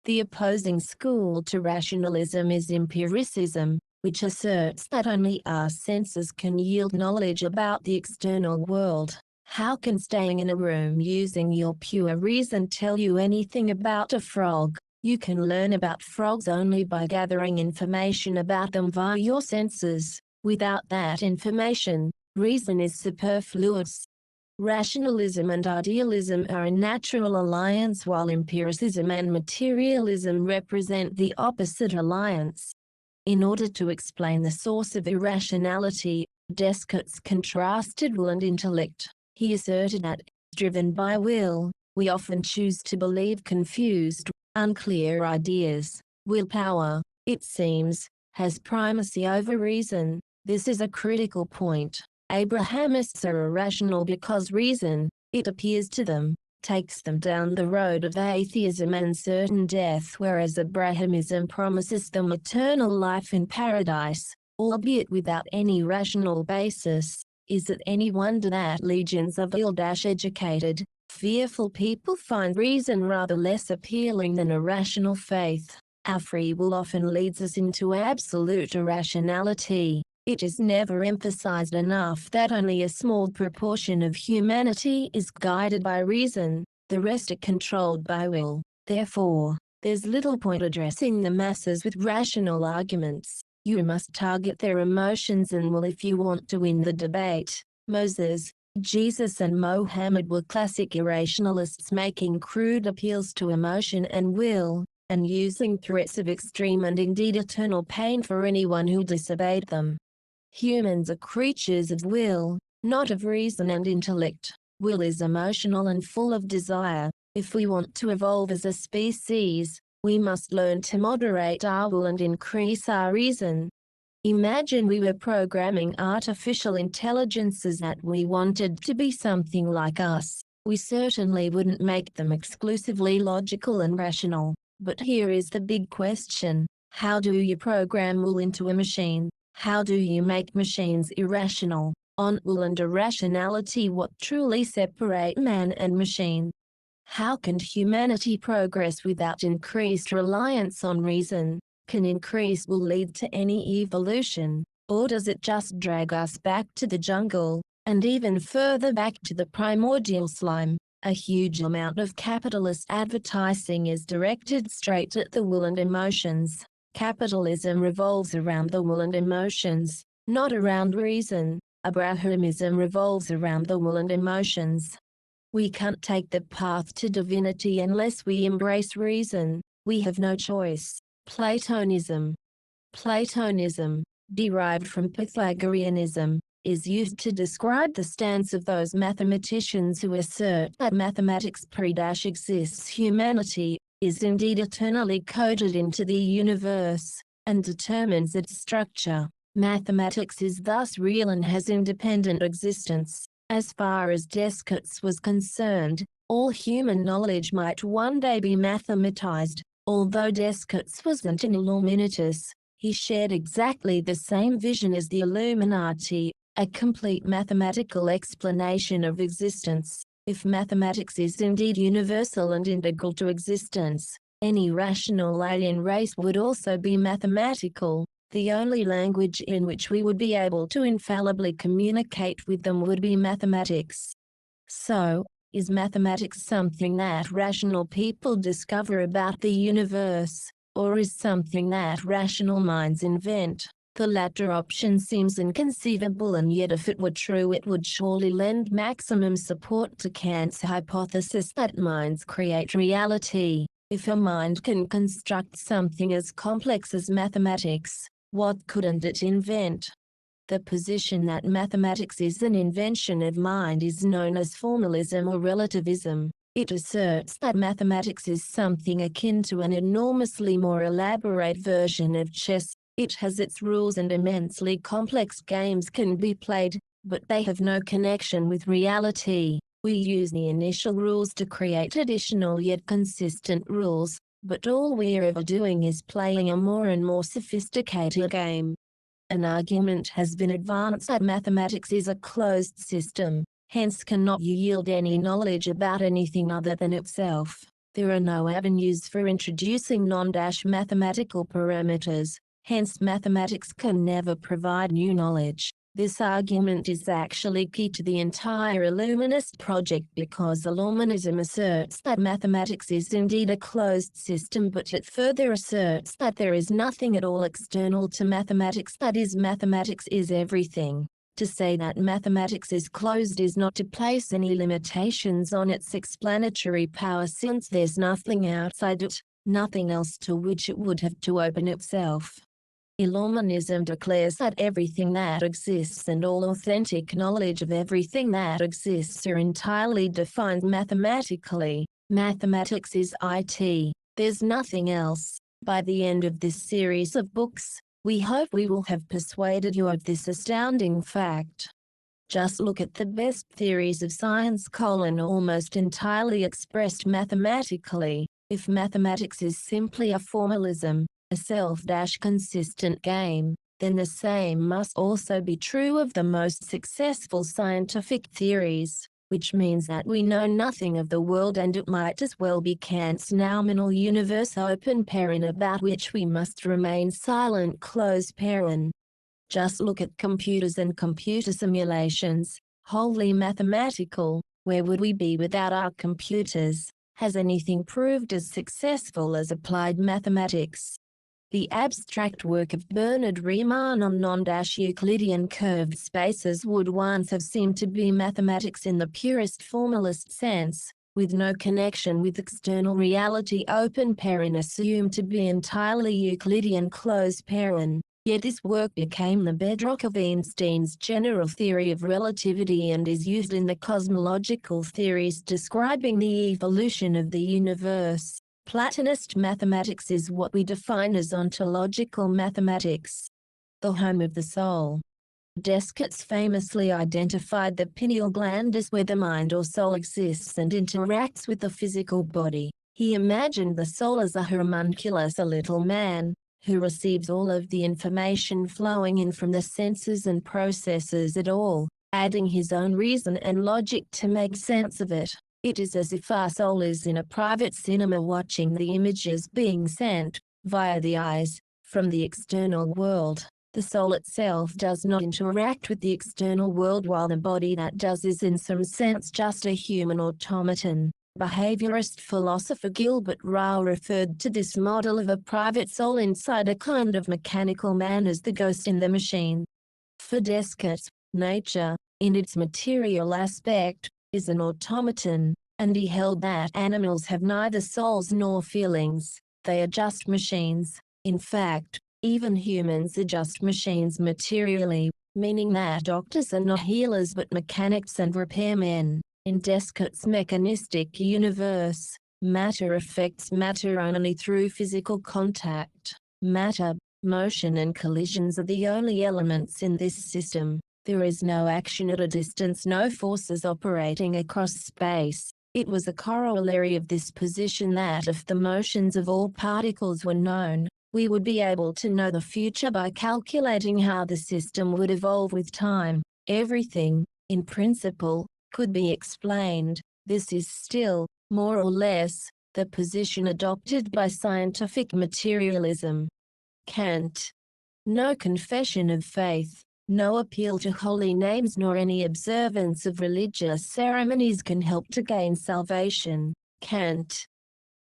The opposing school to rationalism is empiricism, which asserts that only our senses can yield knowledge about the external world. How can staying in a room using your pure reason tell you anything about a frog? You can learn about frogs only by gathering information about them via your senses. Without that information, reason is superfluous. Rationalism and idealism are a natural alliance, while empiricism and materialism represent the opposite alliance. In order to explain the source of irrationality, Descartes contrasted will and intellect. He asserted that, driven by will, we often choose to believe confused, unclear ideas. Willpower, it seems, has primacy over reason. This is a critical point. Abrahamists are irrational because reason, it appears to them, takes them down the road of atheism and certain death, whereas Abrahamism promises them eternal life in paradise, albeit without any rational basis. Is it any wonder that legions of ill-educated, fearful people find reason rather less appealing than a rational faith? Our free will often leads us into absolute irrationality. It is never emphasized enough that only a small proportion of humanity is guided by reason, the rest are controlled by will. Therefore, there's little point addressing the masses with rational arguments. You must target their emotions and will if you want to win the debate. Moses, Jesus and Mohammed were classic irrationalists, making crude appeals to emotion and will, and using threats of extreme and indeed eternal pain for anyone who disobeyed them. Humans are creatures of will, not of reason and intellect. Will is emotional and full of desire. If we want to evolve as a species, we must learn to moderate our will and increase our reason. Imagine we were programming artificial intelligences that we wanted to be something like us. We certainly wouldn't make them exclusively logical and rational. But here is the big question: how do you program will into a machine? How do you make machines irrational? On will and irrationality, what truly separate man and machine? How can humanity progress without increased reliance on reason? Can increased will lead to any evolution, or does it just drag us back to the jungle, and even further back to the primordial slime? A huge amount of capitalist advertising is directed straight at the will and emotions. Capitalism revolves around the will and emotions, not around reason. Abrahamism revolves around the will and emotions. We can't take the path to divinity unless we embrace reason. We have no choice. Platonism. Platonism, derived from Pythagoreanism, is used to describe the stance of those mathematicians who assert that mathematics pre-exists humanity, is indeed eternally coded into the universe, and determines its structure. Mathematics is thus real and has independent existence. As far as Descartes was concerned, all human knowledge might one day be mathematized. Although Descartes wasn't an Illuminatus, he shared exactly the same vision as the Illuminati, a complete mathematical explanation of existence. If mathematics is indeed universal and integral to existence, any rational alien race would also be mathematical. The only language in which we would be able to infallibly communicate with them would be mathematics. So, is mathematics something that rational people discover about the universe, or is something that rational minds invent? The latter option seems inconceivable, and yet if it were true it would surely lend maximum support to Kant's hypothesis that minds create reality. If a mind can construct something as complex as mathematics, what couldn't it invent? The position that mathematics is an invention of mind is known as formalism or relativism. It asserts that mathematics is something akin to an enormously more elaborate version of chess. It has its rules and immensely complex games can be played, but they have no connection with reality. We use the initial rules to create additional yet consistent rules, but all we're ever doing is playing a more and more sophisticated game. An argument has been advanced that mathematics is a closed system, hence cannot yield any knowledge about anything other than itself. There are no avenues for introducing non-mathematical parameters, hence mathematics can never provide new knowledge. This argument is actually key to the entire Illuminist project, because Illuminism asserts that mathematics is indeed a closed system, but it further asserts that there is nothing at all external to mathematics, that is, mathematics is everything. To say that mathematics is closed is not to place any limitations on its explanatory power, since there's nothing outside it, nothing else to which it would have to open itself. Illuminism declares that everything that exists and all authentic knowledge of everything that exists are entirely defined mathematically. Mathematics is it. There's nothing else. By the end of this series of books, we hope we will have persuaded you of this astounding fact. Just look at the best theories of science almost entirely expressed mathematically. If mathematics is simply a formalism, a self-consistent game, then the same must also be true of the most successful scientific theories, which means that we know nothing of the world, and it might as well be Kant's nominal universe about which we must remain silent. Just look at computers and computer simulations, wholly mathematical. Where would we be without our computers? Has anything proved as successful as applied mathematics? The abstract work of Bernard Riemann on non-Euclidean curved spaces would once have seemed to be mathematics in the purest formalist sense, with no connection with external reality and assumed to be entirely Euclidean. Yet this work became the bedrock of Einstein's general theory of relativity and is used in the cosmological theories describing the evolution of the universe. Platonist mathematics is what we define as ontological mathematics, the home of the soul. Descartes famously identified the pineal gland as where the mind or soul exists and interacts with the physical body. He imagined the soul as a homunculus, a little man, who receives all of the information flowing in from the senses and processes it all, adding his own reason and logic to make sense of it. It is as if our soul is in a private cinema watching the images being sent, via the eyes, from the external world. The soul itself does not interact with the external world, while the body that does is in some sense just a human automaton. Behaviorist philosopher Gilbert Ryle referred to this model of a private soul inside a kind of mechanical man as the ghost in the machine. For Descartes, nature, in its material aspect, is an automaton, and he held that animals have neither souls nor feelings, they are just machines. In fact, even humans are just machines materially, meaning that doctors are not healers but mechanics and repairmen. In Descartes' mechanistic universe, matter affects matter only through physical contact. Matter, motion and collisions are the only elements in this system. There is no action at a distance, no forces operating across space. It was a corollary of this position that if the motions of all particles were known, we would be able to know the future by calculating how the system would evolve with time. Everything, in principle, could be explained. This is still, more or less, the position adopted by scientific materialism. Kant. No confession of faith, no appeal to holy names nor any observance of religious ceremonies can help to gain salvation. Kant.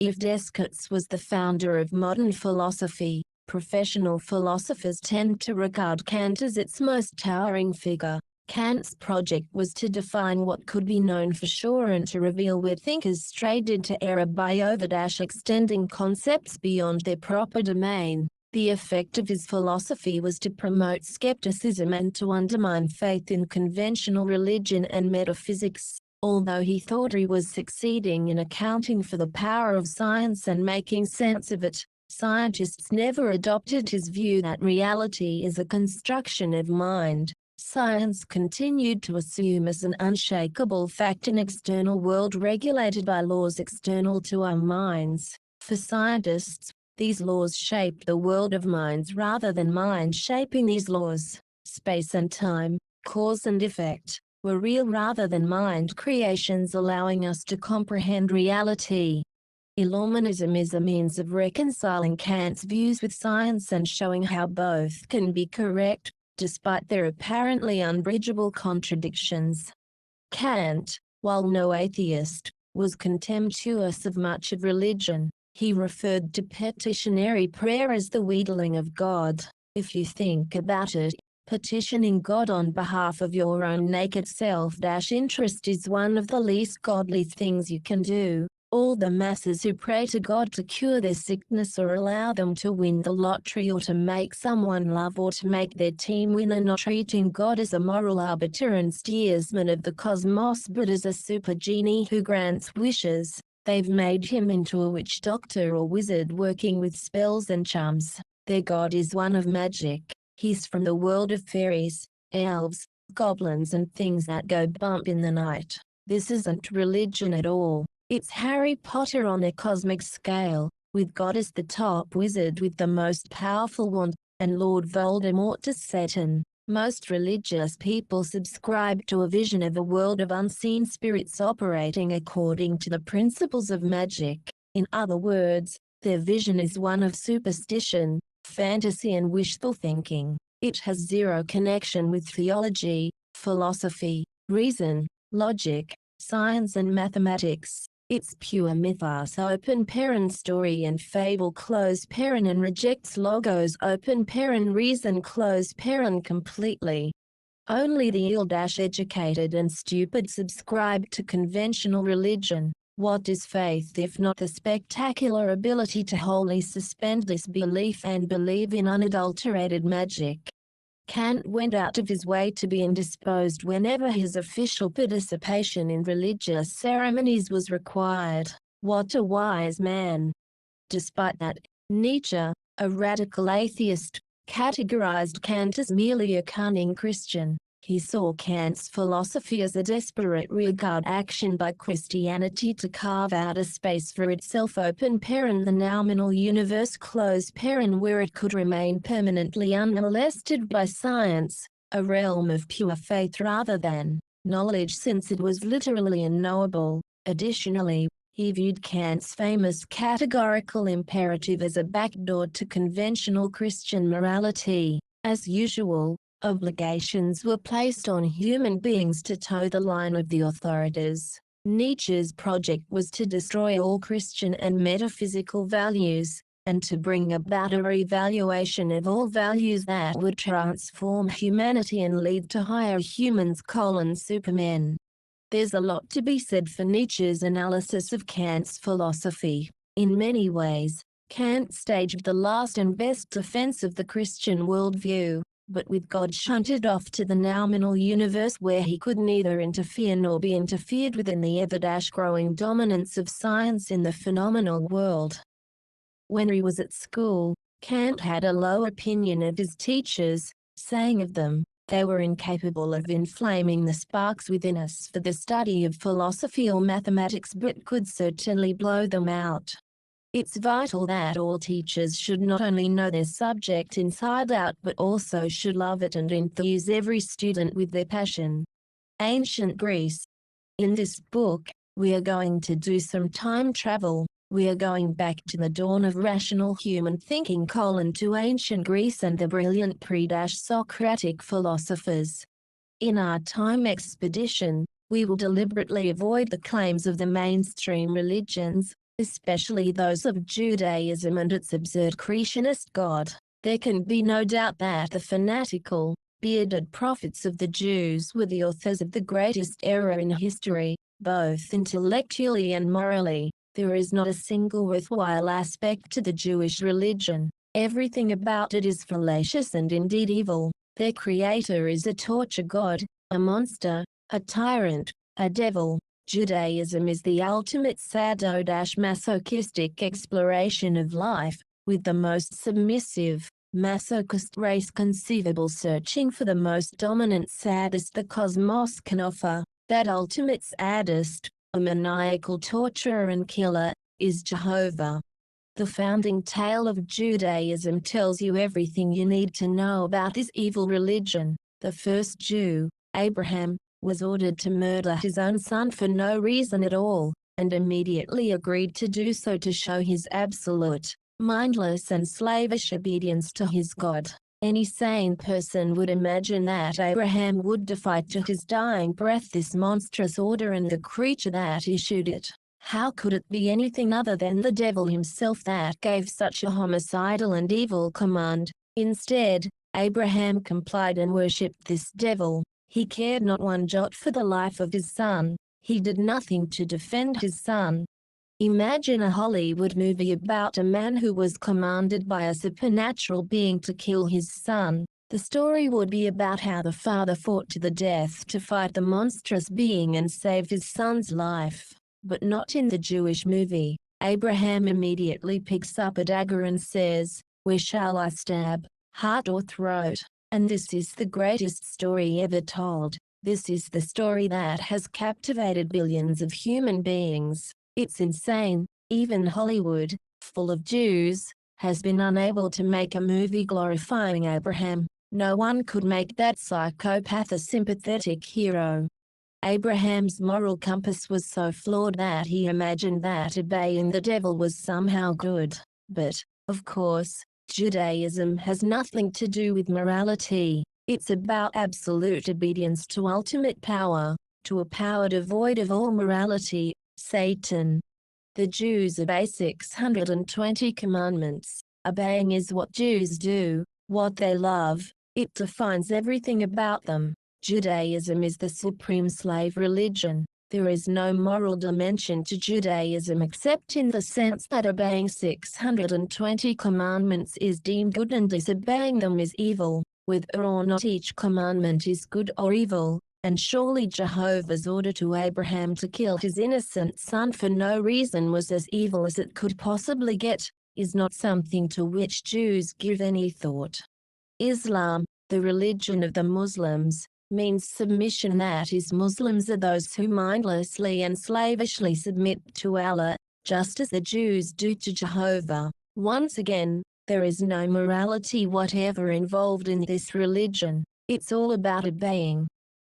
If Descartes was the founder of modern philosophy, professional philosophers tend to regard Kant as its most towering figure. Kant's project was to define what could be known for sure and to reveal where thinkers strayed into error by extending concepts beyond their proper domain. The effect of his philosophy was to promote skepticism and to undermine faith in conventional religion and metaphysics. Although he thought he was succeeding in accounting for the power of science and making sense of it, scientists never adopted his view that reality is a construction of mind. Science continued to assume as an unshakable fact an external world regulated by laws external to our minds. For scientists, these laws shaped the world of minds rather than minds shaping these laws. Space and time, cause and effect, were real rather than mind creations allowing us to comprehend reality. Illuminism is a means of reconciling Kant's views with science and showing how both can be correct, despite their apparently unbridgeable contradictions. Kant, while no atheist, was contemptuous of much of religion. He referred to petitionary prayer as the wheedling of God. If you think about it, Petitioning God on behalf of your own naked self-interest is one of the least godly things you can do. All the masses who pray to God to cure their sickness or allow them to win the lottery or to make someone love or to make their team win are not treating God as a moral arbiter and steersman of the cosmos but as a super genie who grants wishes. They've made him into a witch doctor or wizard working with spells and charms. Their God is one of magic. He's from the world of fairies, elves, goblins and things that go bump in the night. This isn't religion at all. It's Harry Potter on a cosmic scale, with God as the top wizard with the most powerful wand, and Lord Voldemort as Satan. Most religious people subscribe to a vision of a world of unseen spirits operating according to the principles of magic. In other words, their vision is one of superstition, fantasy and wishful thinking. It has zero connection with theology, philosophy, reason, logic, science and mathematics. It's pure mythos open paren story and fable close paren and rejects logos open paren reason close paren completely. Only the ill-educated and stupid subscribe to conventional religion. What is faith if not the spectacular ability to wholly suspend disbelief and believe in unadulterated magic? Kant went out of his way to be indisposed whenever his official participation in religious ceremonies was required. What a wise man! Despite that, Nietzsche, a radical atheist, categorized Kant as merely a cunning Christian. He saw Kant's philosophy as a desperate rearguard action by Christianity to carve out a space for itself open paren the noumenal universe close paren where it could remain permanently unmolested by science, a realm of pure faith rather than knowledge since it was literally unknowable. Additionally, he viewed Kant's famous categorical imperative as a backdoor to conventional Christian morality. As usual, obligations were placed on human beings to toe the line of the authorities. Nietzsche's project was to destroy all Christian and metaphysical values, and to bring about a revaluation of all values that would transform humanity and lead to higher humans supermen. There's a lot to be said for Nietzsche's analysis of Kant's philosophy. In many ways, Kant staged the last and best defense of the Christian worldview, but with God shunted off to the noumenal universe where he could neither interfere nor be interfered with in the ever-growing dominance of science in the phenomenal world. When he was at school, Kant had a low opinion of his teachers, saying of them, they were incapable of inflaming the sparks within us for the study of philosophy or mathematics but could certainly blow them out. It's vital that all teachers should not only know their subject inside out but also should love it and enthuse every student with their passion. Ancient Greece. In this book, we are going to do some time travel. We are going back to the dawn of rational human thinking: to ancient Greece and the brilliant pre-Socratic philosophers. In our time expedition, we will deliberately avoid the claims of the mainstream religions, especially those of Judaism and its absurd creationist God. There can be no doubt that the fanatical, bearded prophets of the Jews were the authors of the greatest error in history, both intellectually and morally. There is not a single worthwhile aspect to the Jewish religion. Everything about it is fallacious and indeed evil. Their creator is a torture god, a monster, a tyrant, a devil. Judaism is the ultimate sado-masochistic exploration of life, with the most submissive, masochist race conceivable searching for the most dominant sadist the cosmos can offer. That ultimate sadist, a maniacal torturer and killer, is Jehovah. The founding tale of Judaism tells you everything you need to know about this evil religion. The first Jew, Abraham, was ordered to murder his own son for no reason at all, and immediately agreed to do so to show his absolute, mindless and slavish obedience to his God. Any sane person would imagine that Abraham would defy to his dying breath this monstrous order and the creature that issued it. How could it be anything other than the devil himself that gave such a homicidal and evil command? Instead, Abraham complied and worshipped this devil. He cared not one jot for the life of his son. He did nothing to defend his son. Imagine a Hollywood movie about a man who was commanded by a supernatural being to kill his son. The story would be about how the father fought to the death to fight the monstrous being and save his son's life. But not in the Jewish movie. Abraham immediately picks up a dagger and says, "Where shall I stab, heart or throat?" And this is the greatest story ever told. This is the story that has captivated billions of human beings. It's insane. Even Hollywood, full of Jews, has been unable to make a movie glorifying Abraham. No one could make that psychopath a sympathetic hero. Abraham's moral compass was so flawed that he imagined that obeying the devil was somehow good. But, of course, Judaism has nothing to do with morality. It's about absolute obedience to ultimate power, to a power devoid of all morality, Satan. The Jews obey 620 commandments. Obeying is what Jews do, what they love. It defines everything about them. Judaism is the supreme slave religion. There is no moral dimension to Judaism except in the sense that obeying 620 commandments is deemed good and disobeying them is evil. Whether or not each commandment is good or evil, and surely Jehovah's order to Abraham to kill his innocent son for no reason was as evil as it could possibly get, is not something to which Jews give any thought. Islam, the religion of the Muslims, means submission. That is, Muslims are those who mindlessly and slavishly submit to Allah, just as the Jews do to Jehovah. Once again, there is no morality whatever involved in this religion. It's all about obeying.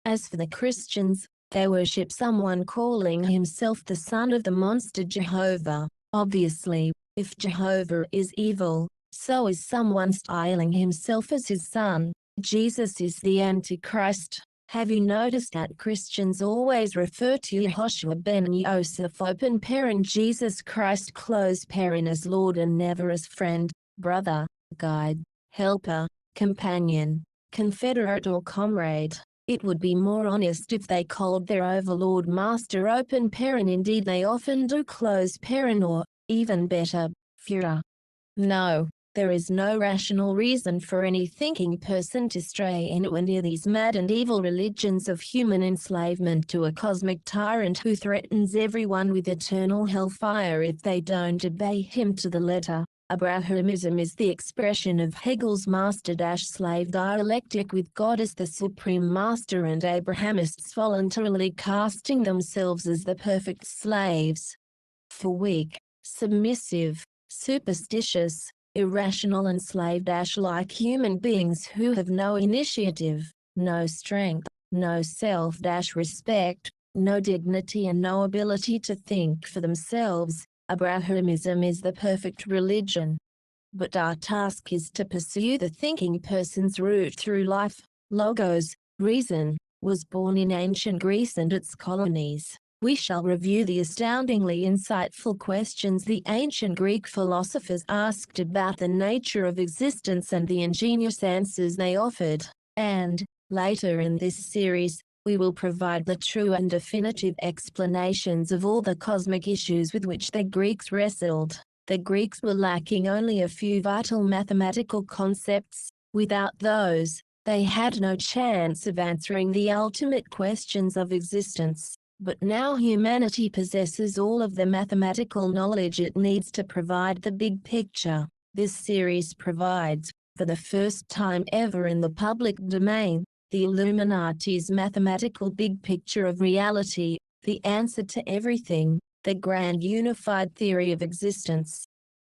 As for the Christians, they worship someone calling himself the son of the monster Jehovah. Obviously, if Jehovah is evil, so is someone styling himself as his son. Jesus is the Antichrist. Have you noticed that Christians always refer to Yehoshua ben Yosef open paren Jesus Christ close paren as Lord and never as friend, brother, guide, helper, companion, confederate or comrade? It would be more honest if they called their overlord master open paren. Indeed they often do close paren, or, even better, Führer. No, there is no rational reason for any thinking person to stray anywhere near these mad and evil religions of human enslavement to a cosmic tyrant who threatens everyone with eternal hellfire if they don't obey him to the letter. Abrahamism is the expression of Hegel's master-slave dialectic, with God as the supreme master and Abrahamists voluntarily casting themselves as the perfect slaves. For weak, submissive, superstitious, irrational and slave-like human beings who have no initiative, no strength, no self-respect, no dignity and no ability to think for themselves, Abrahamism is the perfect religion. But our task is to pursue the thinking person's route through life. Logos, reason, was born in ancient Greece and its colonies. We shall review the astoundingly insightful questions the ancient Greek philosophers asked about the nature of existence and the ingenious answers they offered. And, later in this series, we will provide the true and definitive explanations of all the cosmic issues with which the Greeks wrestled. The Greeks were lacking only a few vital mathematical concepts. Without those, they had no chance of answering the ultimate questions of existence. But now humanity possesses all of the mathematical knowledge it needs to provide the big picture. This series provides, for the first time ever in the public domain, the Illuminati's mathematical big picture of reality, the answer to everything, the grand unified theory of existence.